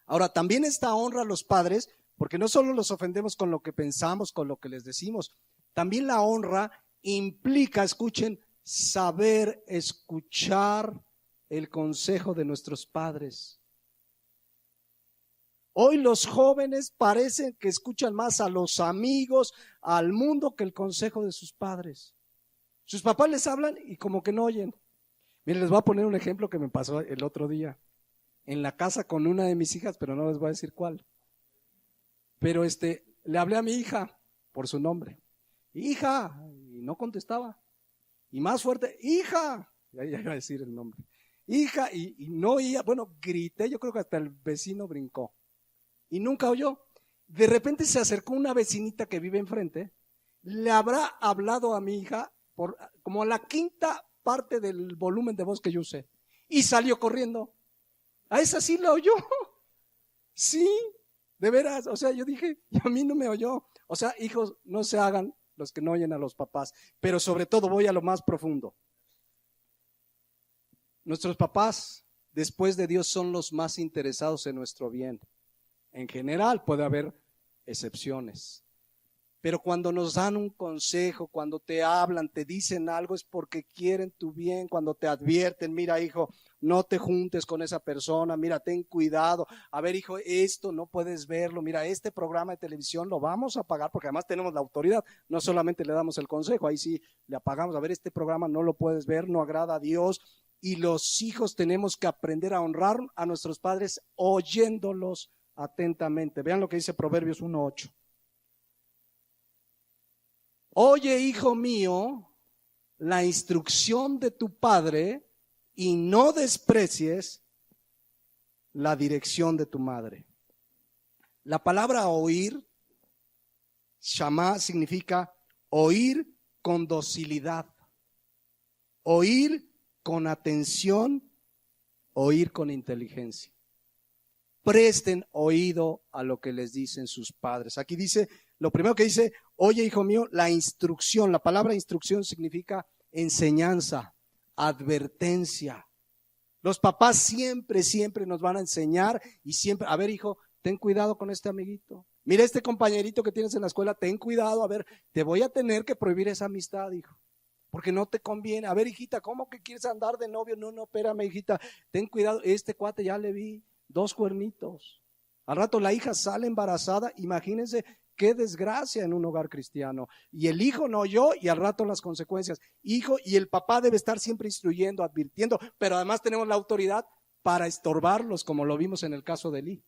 Ahora, también esta honra a los padres, porque no solo los ofendemos con lo que pensamos, con lo que les decimos, también la honra implica, escuchen, saber escuchar el consejo de nuestros padres. Hoy los jóvenes parecen que escuchan más a los amigos, al mundo, que el consejo de sus padres. Sus papás les hablan y como que no oyen. Miren, les voy a poner un ejemplo que me pasó el otro día en la casa con una de mis hijas, pero no les voy a decir cuál. Pero le hablé a mi hija por su nombre. Hija, y no contestaba. Y más fuerte, hija, ya iba a decir el nombre. Hija, y no oía, bueno, grité, yo creo que hasta el vecino brincó. Y nunca oyó. De repente se acercó una vecinita que vive enfrente, le habrá hablado a mi hija por como la quinta parte del volumen de voz que yo usé y salió corriendo. A esa sí la oyó. Sí, de veras. O sea, yo dije, y a mí no me oyó. O sea, hijos, no se hagan los que no oyen a los papás, pero sobre todo voy a lo más profundo. Nuestros papás, después de Dios, son los más interesados en nuestro bien. En general puede haber excepciones. Pero cuando nos dan un consejo, cuando te hablan, te dicen algo, es porque quieren tu bien. Cuando te advierten, mira hijo, no te juntes con esa persona, mira, ten cuidado. A ver hijo, esto no puedes verlo, mira, este programa de televisión lo vamos a pagar porque además tenemos la autoridad. No solamente le damos el consejo, ahí sí le apagamos. A ver, este programa no lo puedes ver, no agrada a Dios. Y los hijos tenemos que aprender a honrar a nuestros padres oyéndolos atentamente. Vean lo que dice Proverbios 1:8. Oye, hijo mío, la instrucción de tu padre y no desprecies la dirección de tu madre. La palabra oír, shamá, significa oír con docilidad, oír con atención, oír con inteligencia. Presten oído a lo que les dicen sus padres. Aquí dice, lo primero que dice, Oye, hijo mío, la instrucción, la palabra instrucción significa enseñanza, advertencia. Los papás siempre nos van a enseñar y siempre, a ver, hijo, ten cuidado con este amiguito. Mira este compañerito que tienes en la escuela, ten cuidado, a ver, te voy a tener que prohibir esa amistad, hijo, porque no te conviene. A ver, hijita, ¿cómo que quieres andar de novio? No, espérame, hijita, ten cuidado, este cuate ya le vi 2 cuernitos. Al rato la hija sale embarazada, imagínense qué desgracia en un hogar cristiano. Y el hijo no oyó y al rato las consecuencias. Hijo, y el papá debe estar siempre instruyendo, advirtiendo, pero además tenemos la autoridad para estorbarlos, como lo vimos en el caso de Elí.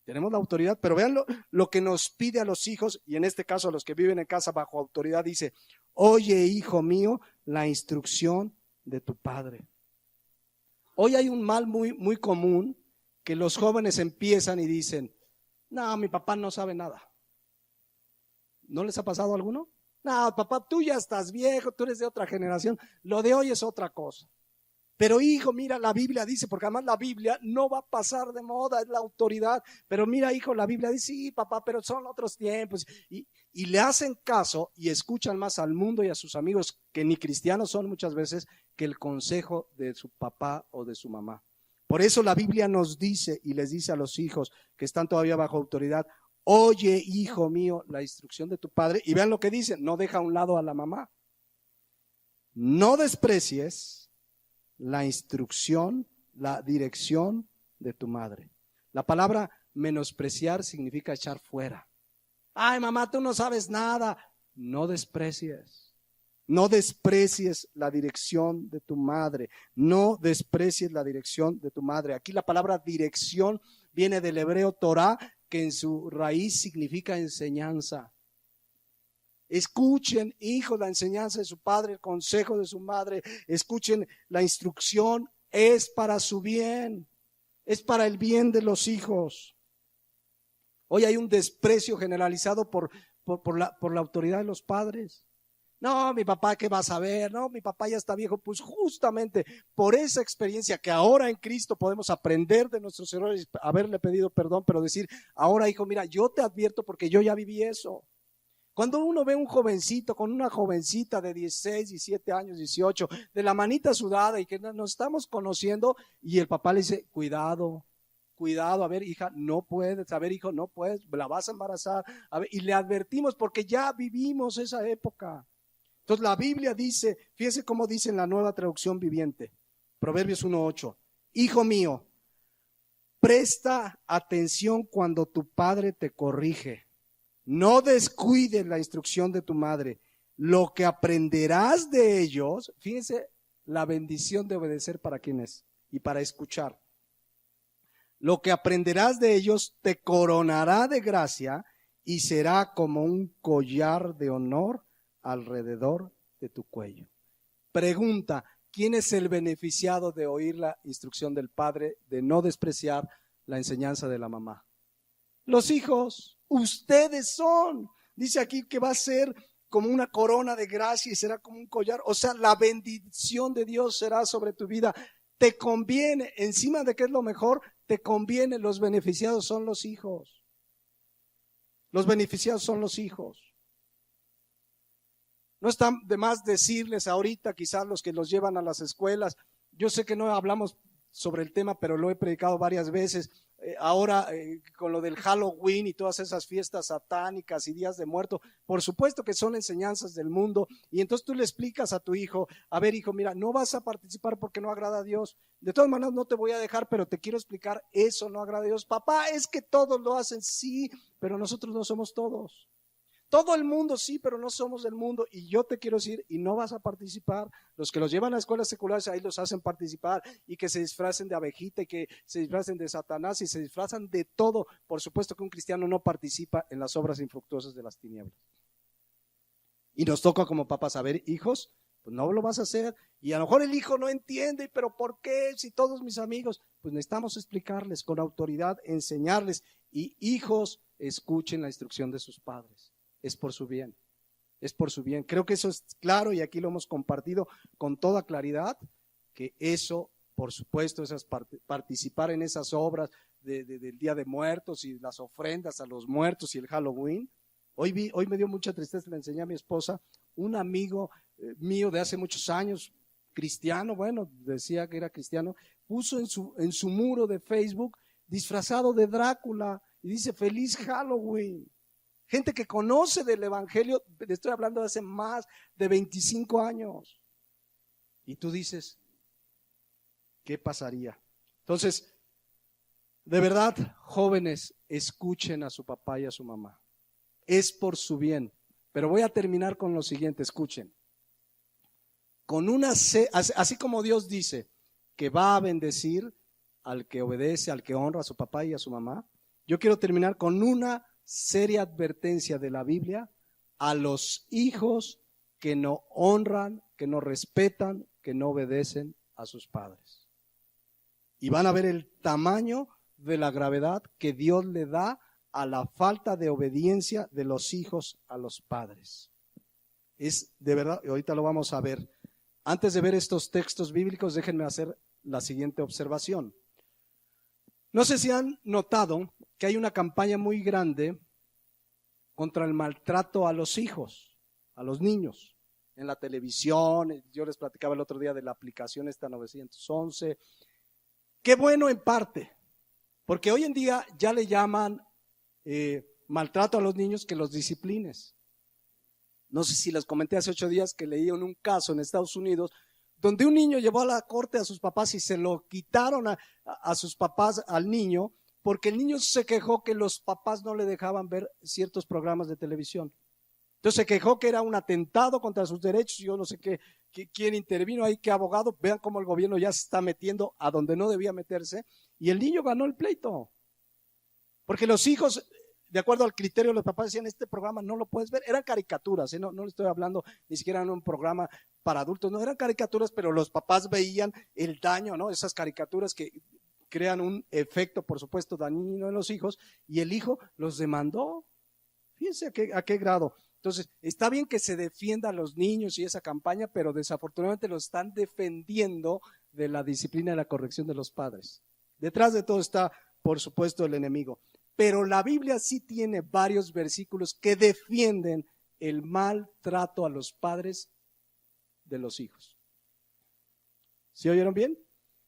Tenemos la autoridad, pero vean lo que nos pide a los hijos, y en este caso a los que viven en casa bajo autoridad, dice: oye, hijo mío, la instrucción de tu padre. Hoy hay un mal muy común, que los jóvenes empiezan y dicen: no, mi papá no sabe nada. ¿No les ha pasado a alguno? No, papá, tú ya estás viejo, tú eres de otra generación, lo de hoy es otra cosa. Pero hijo, mira, la Biblia dice, porque además la Biblia no va a pasar de moda, es la autoridad. Pero mira, hijo, la Biblia dice: sí, papá, pero son otros tiempos. Y le hacen caso y escuchan más al mundo y a sus amigos, que ni cristianos son muchas veces, que el consejo de su papá o de su mamá. Por eso la Biblia nos dice y les dice a los hijos que están todavía bajo autoridad: oye, hijo mío, la instrucción de tu padre. Y vean lo que dice: no deja a un lado a la mamá. No desprecies la instrucción, la dirección de tu madre. La palabra menospreciar significa echar fuera. Ay, mamá, tú no sabes nada. No desprecies. No desprecies la dirección de tu madre. No desprecies la dirección de tu madre. Aquí la palabra dirección viene del hebreo Torah, que en su raíz significa enseñanza. Escuchen, hijos, la enseñanza de su padre, el consejo de su madre. Escuchen, la instrucción es para su bien, es para el bien de los hijos. Hoy hay un desprecio generalizado por la autoridad de los padres. No, mi papá, ¿qué va a saber? No, mi papá ya está viejo. Pues justamente por esa experiencia que ahora en Cristo podemos aprender de nuestros errores, haberle pedido perdón, pero decir: ahora, hijo, mira, yo te advierto porque yo ya viví eso. Cuando uno ve un jovencito con una jovencita de 16, 17 años, 18, de la manita sudada y que nos estamos conociendo, y el papá le dice: cuidado, a ver, hija, no puedes, a ver, hijo, no puedes, la vas a embarazar, a ver, y le advertimos porque ya vivimos esa época. Entonces la Biblia dice, fíjense cómo dice en la Nueva Traducción Viviente, Proverbios 1:8: hijo mío, presta atención cuando tu padre te corrige. No descuides la instrucción de tu madre. Lo que aprenderás de ellos, fíjense la bendición de obedecer para quién es y para escuchar. Lo que aprenderás de ellos te coronará de gracia y será como un collar de honor alrededor de tu cuello. Pregunta: ¿quién es el beneficiado de oír la instrucción del padre, de no despreciar la enseñanza de la mamá? Los hijos. Ustedes son. Dice aquí que va a ser como una corona de gracia y será como un collar. O sea, la bendición de Dios será sobre tu vida. Te conviene, encima de que es lo mejor, te conviene. Los beneficiados son los hijos. Los beneficiados son los hijos. No está de más decirles ahorita, quizás los que los llevan a las escuelas. Yo sé que no hablamos sobre el tema, pero lo he predicado varias veces. Ahora con lo del Halloween y todas esas fiestas satánicas y días de muerto, por supuesto que son enseñanzas del mundo, y entonces tú le explicas a tu hijo: a ver, hijo, mira, no vas a participar porque no agrada a Dios, de todas maneras no te voy a dejar, pero te quiero explicar, eso no agrada a Dios. Papá, es que todos lo hacen. Sí, pero nosotros no somos todos. Todo el mundo sí, pero no somos del mundo, y yo te quiero decir, y no vas a participar. Los que los llevan a escuelas seculares, ahí los hacen participar, y que se disfracen de abejita, y que se disfracen de Satanás, y se disfrazan de todo. Por supuesto que un cristiano no participa en las obras infructuosas de las tinieblas. Y nos toca como papás saber: hijos, pues no lo vas a hacer. Y a lo mejor el hijo no entiende: pero ¿por qué? Si todos mis amigos. Pues necesitamos explicarles con autoridad, enseñarles. Y hijos, escuchen la instrucción de sus padres. Es por su bien, es por su bien. Creo que eso es claro, y aquí lo hemos compartido con toda claridad, que eso, por supuesto, participar en esas obras del Día de Muertos y las ofrendas a los muertos y el Halloween, Hoy me dio mucha tristeza, le enseñé a mi esposa, un amigo mío de hace muchos años, cristiano, bueno, decía que era cristiano, puso en su muro de Facebook disfrazado de Drácula y dice feliz Halloween. Gente que conoce del evangelio, le estoy hablando de hace más de 25 años. Y tú dices, ¿qué pasaría? Entonces, de verdad, jóvenes, escuchen a su papá y a su mamá. Es por su bien. Pero voy a terminar con lo siguiente, escuchen. Así como Dios dice que va a bendecir al que obedece, al que honra a su papá y a su mamá, yo quiero terminar con una seria advertencia de la Biblia a los hijos que no honran, que no respetan, que no obedecen a sus padres. Y van a ver el tamaño de la gravedad que Dios le da a la falta de obediencia de los hijos a los padres. Es de verdad, y ahorita lo vamos a ver. Antes de ver estos textos bíblicos, déjenme hacer la siguiente observación. No sé si han notado que hay una campaña muy grande contra el maltrato a los hijos, a los niños, en la televisión. Yo les platicaba el otro día de la aplicación esta 911. Qué bueno en parte, porque hoy en día ya le llaman maltrato a los niños que los disciplines. No sé si les comenté hace 8 días que leí en un caso en Estados Unidos donde un niño llevó a la corte a sus papás y se lo quitaron a sus papás al niño porque el niño se quejó que los papás no le dejaban ver ciertos programas de televisión. Entonces se quejó que era un atentado contra sus derechos. Yo no sé quién intervino ahí, qué abogado. Vean cómo el gobierno ya se está metiendo a donde no debía meterse y el niño ganó el pleito. Porque los hijos, de acuerdo al criterio de los papás, decían, este programa no lo puedes ver. Eran caricaturas, no le estoy hablando ni siquiera en un programa para adultos, no, eran caricaturas, pero los papás veían el daño, ¿no? Esas caricaturas que crean un efecto, por supuesto, dañino en los hijos, y el hijo los demandó. Fíjense a qué grado. Entonces, está bien que se defienda a los niños y esa campaña, pero desafortunadamente lo están defendiendo de la disciplina y la corrección de los padres. Detrás de todo está, por supuesto, el enemigo. Pero la Biblia sí tiene varios versículos que defienden el maltrato a los padres de los hijos. ¿Sí oyeron bien?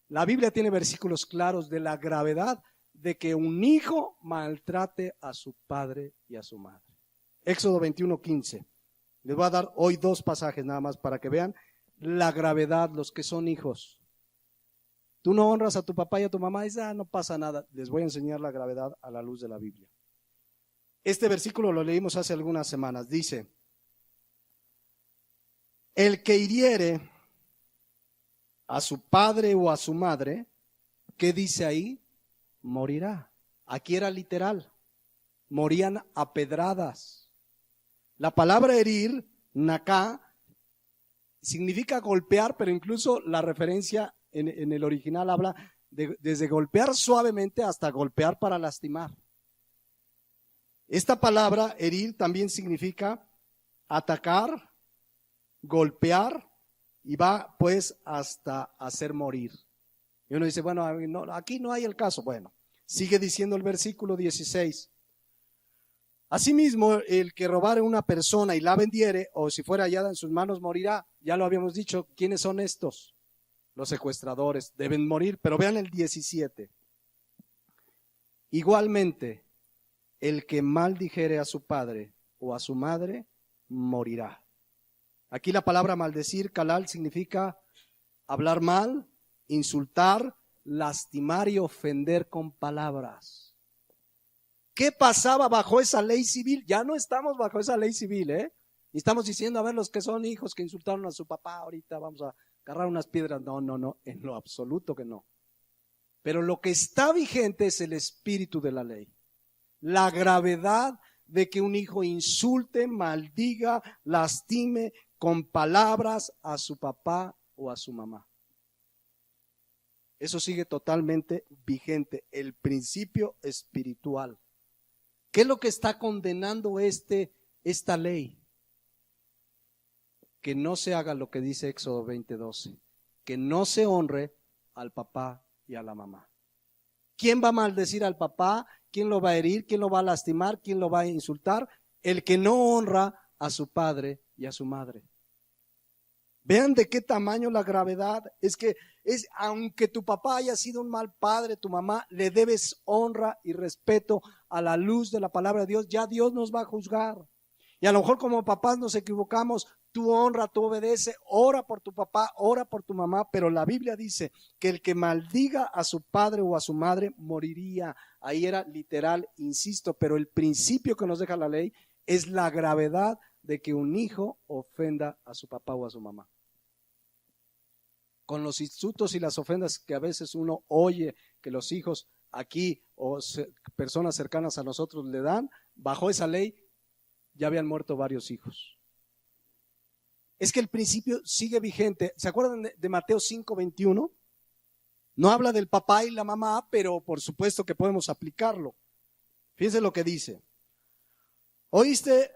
La Biblia tiene versículos claros de la gravedad de que un hijo maltrate a su padre y a su madre. Éxodo 21:15. Les voy a dar hoy 2 pasajes nada más para que vean la gravedad, los que son hijos. Tú no honras a tu papá y a tu mamá, y no pasa nada. Les voy a enseñar la gravedad a la luz de la Biblia. Este versículo lo leímos hace algunas semanas. Dice, el que hiriere a su padre o a su madre, ¿qué dice ahí? Morirá. Aquí era literal. Morían a pedradas. La palabra herir, naká, significa golpear, pero incluso la referencia en el original habla desde golpear suavemente hasta golpear para lastimar. Esta palabra herir también significa atacar, golpear y va pues hasta hacer morir. Y uno dice, bueno, aquí no hay el caso. Bueno, sigue diciendo el versículo 16. Asimismo, el que robare una persona y la vendiere, o si fuera hallada en sus manos, morirá. Ya lo habíamos dicho, ¿quiénes son estos? Los secuestradores, deben morir. Pero vean el 17. Igualmente, el que maldijere a su padre o a su madre, morirá. Aquí la palabra maldecir, kalal, significa hablar mal, insultar, lastimar y ofender con palabras. ¿Qué pasaba bajo esa ley civil? Ya no estamos bajo esa ley civil, Y estamos diciendo, a ver, los que son hijos que insultaron a su papá, ahorita vamos a agarrar unas piedras. No, en lo absoluto que no. Pero lo que está vigente es el espíritu de la ley. La gravedad de que un hijo insulte, maldiga, lastime con palabras a su papá o a su mamá. Eso sigue totalmente vigente, el principio espiritual. ¿Qué es lo que está condenando esta ley? Que no se haga lo que dice Éxodo 20:12, que no se honre al papá y a la mamá. ¿Quién va a maldecir al papá? ¿Quién lo va a herir? ¿Quién lo va a lastimar? ¿Quién lo va a insultar? el que no honra a su padre y a su madre. Vean de qué tamaño la gravedad. Aunque tu papá haya sido un mal padre, tu mamá, le debes honra y respeto a la luz de la palabra de Dios. Ya Dios nos va a juzgar. Y a lo mejor como papás nos equivocamos, tú honra, tú obedece, ora por tu papá, ora por tu mamá, pero la Biblia dice que el que maldiga a su padre o a su madre moriría. Ahí era literal, insisto, pero el principio que nos deja la ley es la gravedad de que un hijo ofenda a su papá o a su mamá. Con los insultos y las ofensas que a veces uno oye que los hijos aquí o personas cercanas a nosotros le dan, bajo esa ley ya habían muerto varios hijos. Es que el principio sigue vigente. ¿Se acuerdan de Mateo 5:21? No habla del papá y la mamá, pero por supuesto que podemos aplicarlo. Fíjense lo que dice. Oíste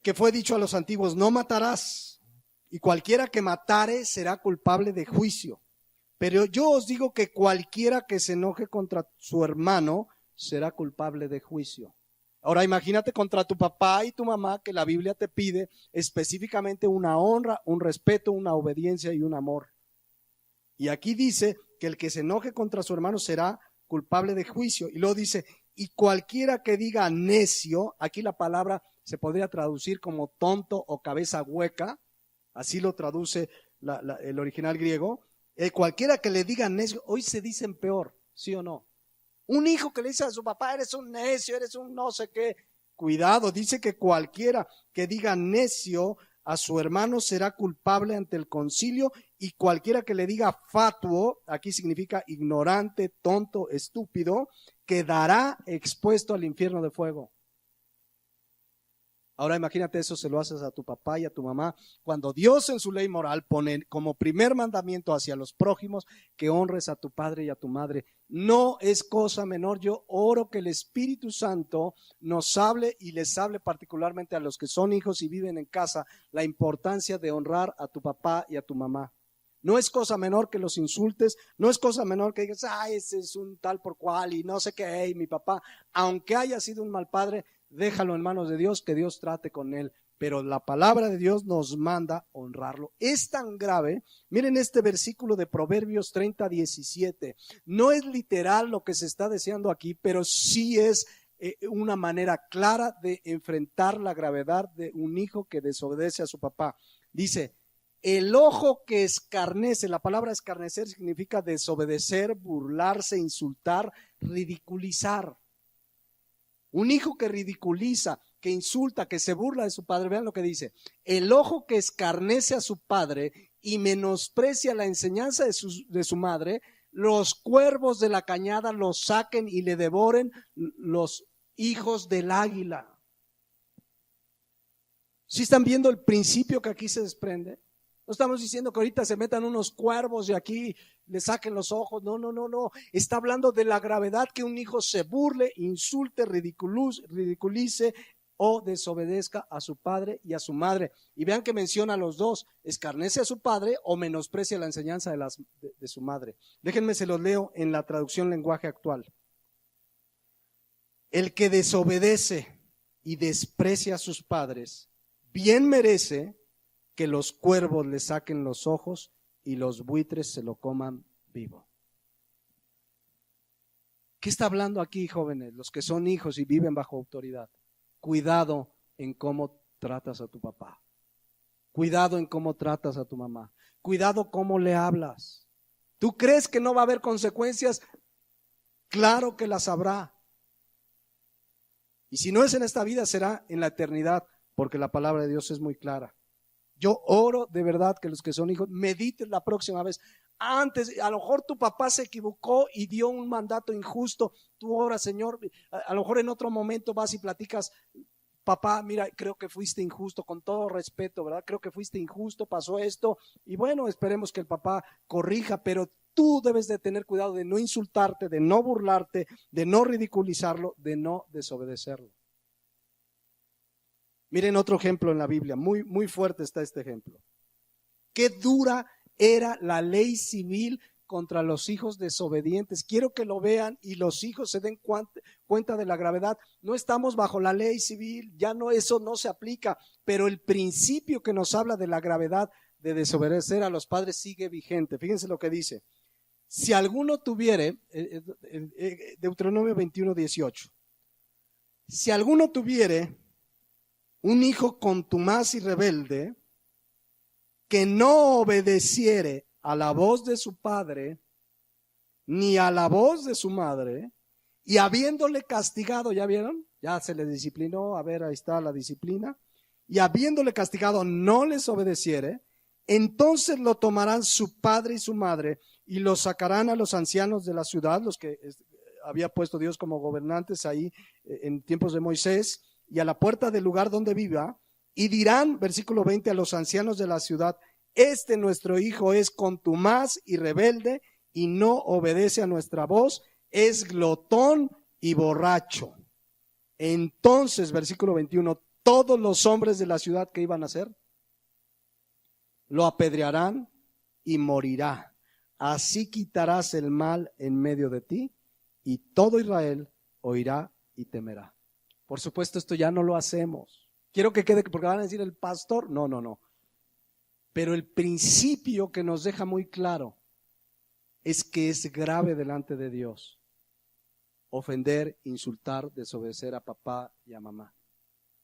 que fue dicho a los antiguos, no matarás, y cualquiera que matare será culpable de juicio. Pero yo os digo que cualquiera que se enoje contra su hermano será culpable de juicio. Ahora imagínate contra tu papá y tu mamá, que la Biblia te pide específicamente una honra, un respeto, una obediencia y un amor. Y aquí dice que el que se enoje contra su hermano será culpable de juicio. Y luego dice, y cualquiera que diga necio, aquí la palabra se podría traducir como tonto o cabeza hueca, así lo traduce el original griego. Cualquiera que le diga necio, hoy se dicen peor, ¿sí o no? Un hijo que le dice a su papá, eres un necio, eres un no sé qué. Cuidado, dice que cualquiera que diga necio a su hermano será culpable ante el concilio, y cualquiera que le diga fatuo, aquí significa ignorante, tonto, estúpido, quedará expuesto al infierno de fuego. Ahora imagínate eso, se lo haces a tu papá y a tu mamá, cuando Dios en su ley moral pone como primer mandamiento hacia los prójimos que honres a tu padre y a tu madre. No es cosa menor. Yo oro que el Espíritu Santo nos hable y les hable particularmente a los que son hijos y viven en casa la importancia de honrar a tu papá y a tu mamá. No es cosa menor que los insultes, no es cosa menor que digas, ese es un tal por cual y no sé qué, y mi papá, aunque haya sido un mal padre, déjalo en manos de Dios, que Dios trate con él. Pero la palabra de Dios nos manda honrarlo. Es tan grave, miren este versículo de Proverbios 30:17. No es literal lo que se está deseando aquí, pero sí es una manera clara de enfrentar la gravedad de un hijo que desobedece a su papá. Dice, el ojo que escarnece, la palabra escarnecer significa desobedecer, burlarse, insultar, ridiculizar. Un hijo que ridiculiza, que insulta, que se burla de su padre, vean lo que dice, el ojo que escarnece a su padre y menosprecia la enseñanza de su madre, los cuervos de la cañada los saquen y le devoren los hijos del águila. ¿Sí están viendo el principio que aquí se desprende? No estamos diciendo que ahorita se metan unos cuervos y aquí le saquen los ojos. No. Está hablando de la gravedad que un hijo se burle, insulte, ridiculice o desobedezca a su padre y a su madre. Y vean que menciona a los dos, escarnece a su padre o menosprecia la enseñanza de su madre. Déjenme se los leo en la traducción lenguaje actual. El que desobedece y desprecia a sus padres, bien merece que los cuervos le saquen los ojos y los buitres se lo coman vivo. ¿Qué está hablando aquí, jóvenes? Los que son hijos y viven bajo autoridad. Cuidado en cómo tratas a tu papá. Cuidado en cómo tratas a tu mamá. Cuidado cómo le hablas. ¿Tú crees que no va a haber consecuencias? Claro que las habrá. Y si no es en esta vida, será en la eternidad, porque la palabra de Dios es muy clara. Yo oro de verdad que los que son hijos mediten la próxima vez. Antes, a lo mejor tu papá se equivocó y dio un mandato injusto. Tú oras, Señor, a lo mejor en otro momento vas y platicas, papá, mira, creo que fuiste injusto, con todo respeto, ¿verdad? Creo que fuiste injusto, pasó esto. Y bueno, esperemos que el papá corrija, pero tú debes de tener cuidado de no insultarte, de no burlarte, de no ridiculizarlo, de no desobedecerlo. Miren otro ejemplo en la Biblia, muy fuerte está este ejemplo. Qué dura era la ley civil contra los hijos desobedientes. Quiero que lo vean y los hijos se den cuenta de la gravedad. No estamos bajo la ley civil, ya no, eso no se aplica, pero el principio que nos habla de la gravedad de desobedecer a los padres sigue vigente. Fíjense lo que dice. Si alguno tuviere, Deuteronomio 21:18, si alguno tuviere un hijo contumaz y rebelde, que no obedeciere a la voz de su padre, ni a la voz de su madre, y habiéndole castigado, ¿ya vieron? Ya se le disciplinó, a ver, ahí está la disciplina, y habiéndole castigado no les obedeciere, entonces lo tomarán su padre y su madre, y lo sacarán a los ancianos de la ciudad, los que había puesto Dios como gobernantes ahí en tiempos de Moisés, y a la puerta del lugar donde viva, y dirán, versículo 20, a los ancianos de la ciudad: este nuestro hijo es contumaz y rebelde, y no obedece a nuestra voz, es glotón y borracho. Entonces, versículo 21, todos los hombres de la ciudad, ¿qué iban a hacer? Lo apedrearán y morirá. Así quitarás el mal en medio de ti, y todo Israel oirá y temerá. Por supuesto, esto ya no lo hacemos. Quiero que quede, porque van a decir el pastor, no. Pero el principio que nos deja muy claro es que es grave delante de Dios ofender, insultar, desobedecer a papá y a mamá.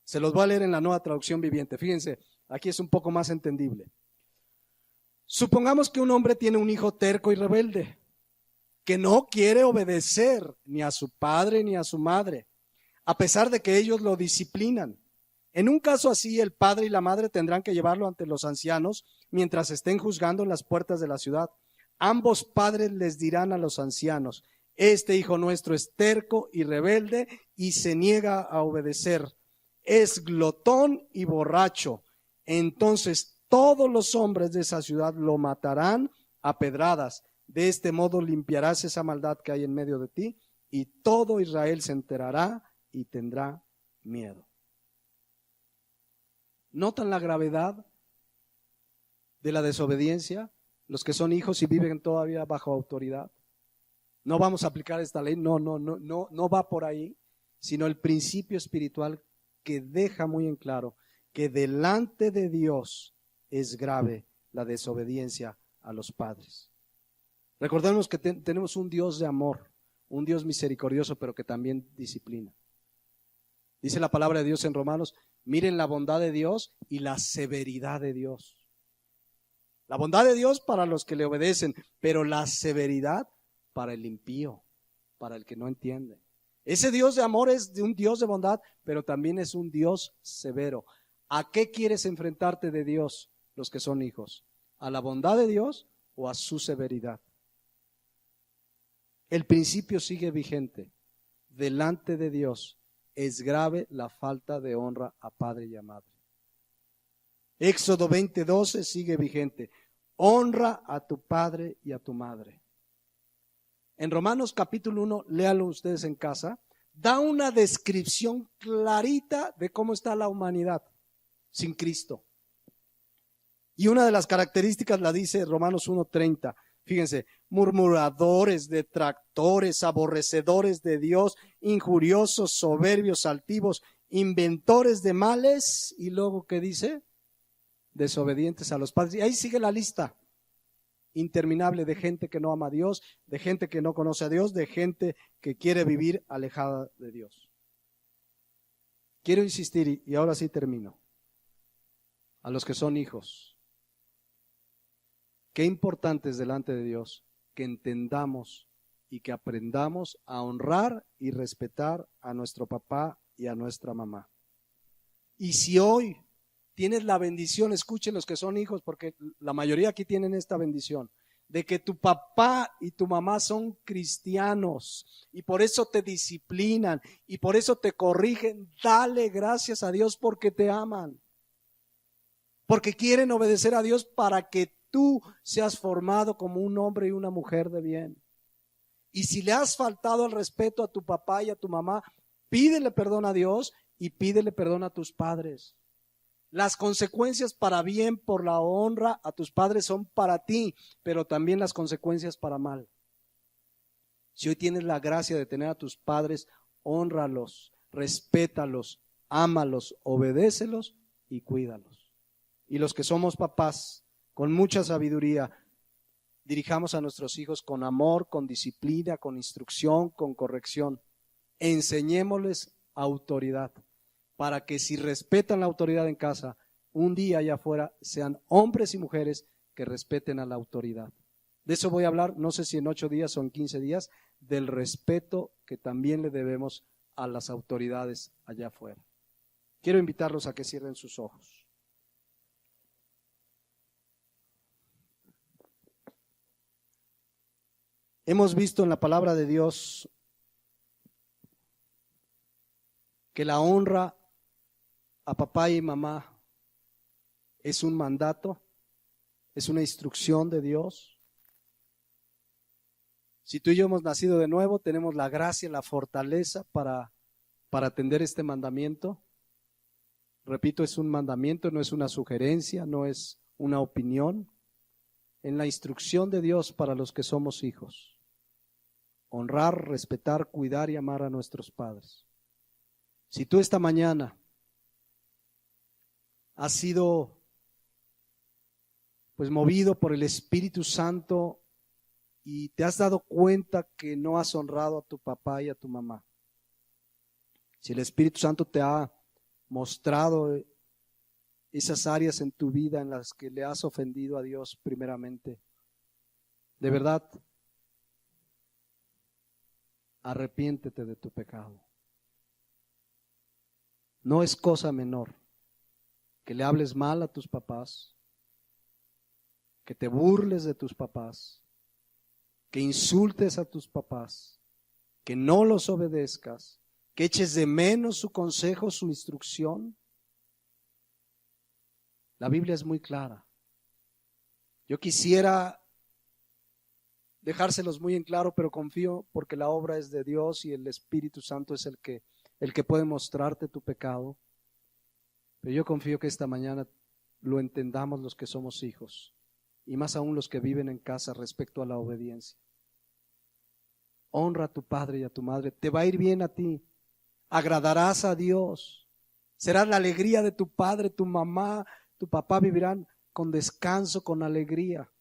Se los voy a leer en la Nueva Traducción Viviente. Fíjense, aquí es un poco más entendible. Supongamos que un hombre tiene un hijo terco y rebelde, que no quiere obedecer ni a su padre ni a su madre, a pesar de que ellos lo disciplinan. En un caso así, el padre y la madre tendrán que llevarlo ante los ancianos mientras estén juzgando en las puertas de la ciudad. Ambos padres les dirán a los ancianos: este hijo nuestro es terco y rebelde y se niega a obedecer. Es glotón y borracho. Entonces todos los hombres de esa ciudad lo matarán a pedradas. De este modo limpiarás esa maldad que hay en medio de ti, y todo Israel se enterará y tendrá miedo. ¿Notan la gravedad de la desobediencia? Los que son hijos y viven todavía bajo autoridad. No vamos a aplicar esta ley, no va por ahí, sino el principio espiritual que deja muy en claro que delante de Dios es grave la desobediencia a los padres. Recordemos que tenemos un Dios de amor, un Dios misericordioso, pero que también disciplina. Dice la palabra de Dios en Romanos: miren la bondad de Dios y la severidad de Dios. La bondad de Dios para los que le obedecen, pero la severidad para el impío, para el que no entiende. Ese Dios de amor es un Dios de bondad, pero también es un Dios severo. ¿A qué quieres enfrentarte de Dios, los que son hijos? ¿A la bondad de Dios o a su severidad? El principio sigue vigente. Delante de Dios es grave la falta de honra a padre y a madre. Éxodo 20:12 sigue vigente. Honra a tu padre y a tu madre. En Romanos capítulo 1, léalo ustedes en casa, da una descripción clarita de cómo está la humanidad sin Cristo. Y una de las características la dice Romanos 1:30. Fíjense: murmuradores, detractores, aborrecedores de Dios, injuriosos, soberbios, altivos, inventores de males. Y luego, ¿qué dice? Desobedientes a los padres. Y ahí sigue la lista interminable de gente que no ama a Dios, de gente que no conoce a Dios, de gente que quiere vivir alejada de Dios. Quiero insistir, y ahora sí termino, a los que son hijos. Qué importante es delante de Dios que entendamos y que aprendamos a honrar y respetar a nuestro papá y a nuestra mamá. Y si hoy tienes la bendición, escuchen los que son hijos, porque la mayoría aquí tienen esta bendición, de que tu papá y tu mamá son cristianos y por eso te disciplinan y por eso te corrigen. Dale gracias a Dios porque te aman, porque quieren obedecer a Dios para que tú seas formado como un hombre y una mujer de bien. Y si le has faltado el respeto a tu papá y a tu mamá, pídele perdón a Dios y pídele perdón a tus padres. Las consecuencias para bien por la honra a tus padres son para ti, pero también las consecuencias para mal. Si hoy tienes la gracia de tener a tus padres, hónralos, respétalos, ámalos, obedécelos y cuídalos. Y los que somos papás, con mucha sabiduría, dirijamos a nuestros hijos con amor, con disciplina, con instrucción, con corrección. Enseñémosles autoridad, para que si respetan la autoridad en casa, un día allá afuera sean hombres y mujeres que respeten a la autoridad. De eso voy a hablar, no sé si en 8 días o en 15 días, del respeto que también le debemos a las autoridades allá afuera. Quiero invitarlos a que cierren sus ojos. Hemos visto en la palabra de Dios que la honra a papá y mamá es un mandato, es una instrucción de Dios. Si tú y yo hemos nacido de nuevo, tenemos la gracia, la fortaleza para atender este mandamiento. Repito, es un mandamiento, no es una sugerencia, no es una opinión. En la instrucción de Dios para los que somos hijos. Honrar, respetar, cuidar y amar a nuestros padres. Si tú esta mañana has sido pues movido por el Espíritu Santo y te has dado cuenta que no has honrado a tu papá y a tu mamá, si el Espíritu Santo te ha mostrado esas áreas en tu vida en las que le has ofendido a Dios primeramente, de verdad, arrepiéntete de tu pecado. No es cosa menor que le hables mal a tus papás, que te burles de tus papás, que insultes a tus papás, que no los obedezcas, que eches de menos su consejo, su instrucción. La Biblia es muy clara. Yo quisiera dejárselos muy en claro, pero confío porque la obra es de Dios y el Espíritu Santo es el que puede mostrarte tu pecado. Pero yo confío que esta mañana lo entendamos los que somos hijos y más aún los que viven en casa respecto a la obediencia. Honra a tu padre y a tu madre, te va a ir bien a ti, agradarás a Dios, serás la alegría de tu padre, tu mamá, tu papá vivirán con descanso, con alegría.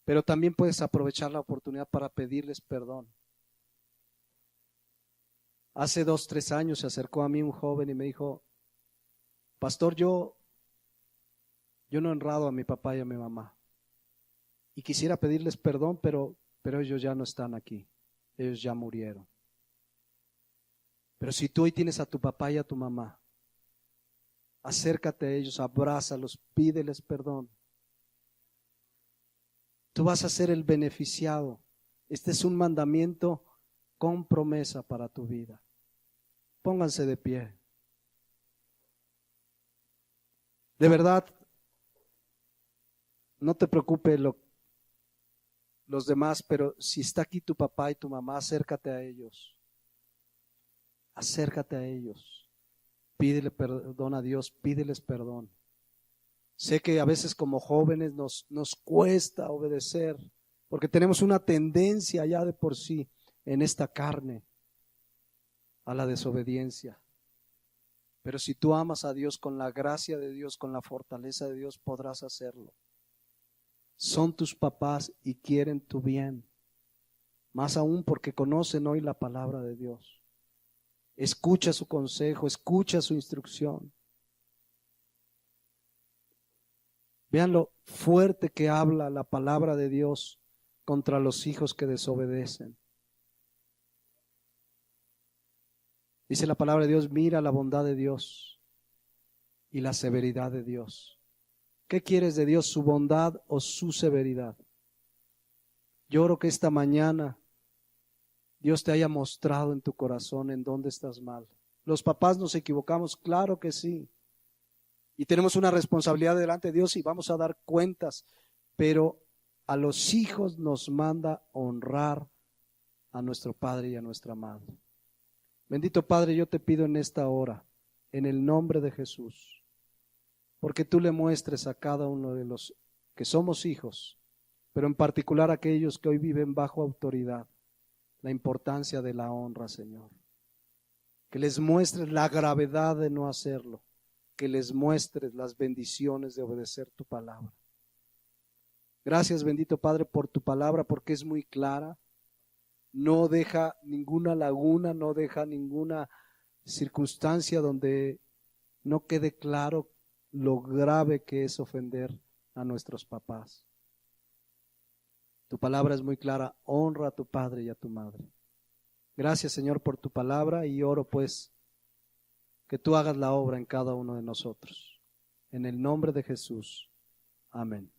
Pero también puedes aprovechar la oportunidad para pedirles perdón. Hace 2, 3 años se acercó a mí un joven y me dijo, pastor, yo no he honrado a mi papá y a mi mamá. Y quisiera pedirles perdón, pero ellos ya no están aquí. Ellos ya murieron. Pero si tú hoy tienes a tu papá y a tu mamá, acércate a ellos, abrázalos, pídeles perdón. Tú vas a ser el beneficiado. Este es un mandamiento con promesa para tu vida. Pónganse de pie. De verdad, no te preocupes los demás, pero si está aquí tu papá y tu mamá, acércate a ellos. Acércate a ellos. Pídele perdón a Dios, pídeles perdón. Sé que a veces como jóvenes nos cuesta obedecer, porque tenemos una tendencia ya de por sí en esta carne a la desobediencia. Pero si tú amas a Dios con la gracia de Dios, con la fortaleza de Dios, podrás hacerlo. Son tus papás y quieren tu bien, más aún porque conocen hoy la palabra de Dios. Escucha su consejo, escucha su instrucción. Vean lo fuerte que habla la palabra de Dios contra los hijos que desobedecen. Dice la palabra de Dios, mira la bondad de Dios y la severidad de Dios. ¿Qué quieres de Dios, su bondad o su severidad? Yo oro que esta mañana Dios te haya mostrado en tu corazón en dónde estás mal. Los papás nos equivocamos, claro que sí. Y tenemos una responsabilidad delante de Dios y vamos a dar cuentas. Pero a los hijos nos manda honrar a nuestro padre y a nuestra madre. Bendito Padre, yo te pido en esta hora, en el nombre de Jesús, porque tú le muestres a cada uno de los que somos hijos, pero en particular a aquellos que hoy viven bajo autoridad, la importancia de la honra, Señor. Que les muestres la gravedad de no hacerlo, que les muestres las bendiciones de obedecer tu palabra. Gracias, bendito Padre, por tu palabra, porque es muy clara, no deja ninguna laguna, no deja ninguna circunstancia donde no quede claro lo grave que es ofender a nuestros papás. Tu palabra es muy clara, honra a tu padre y a tu madre. Gracias, Señor, por tu palabra, y oro pues que tú hagas la obra en cada uno de nosotros. En el nombre de Jesús. Amén.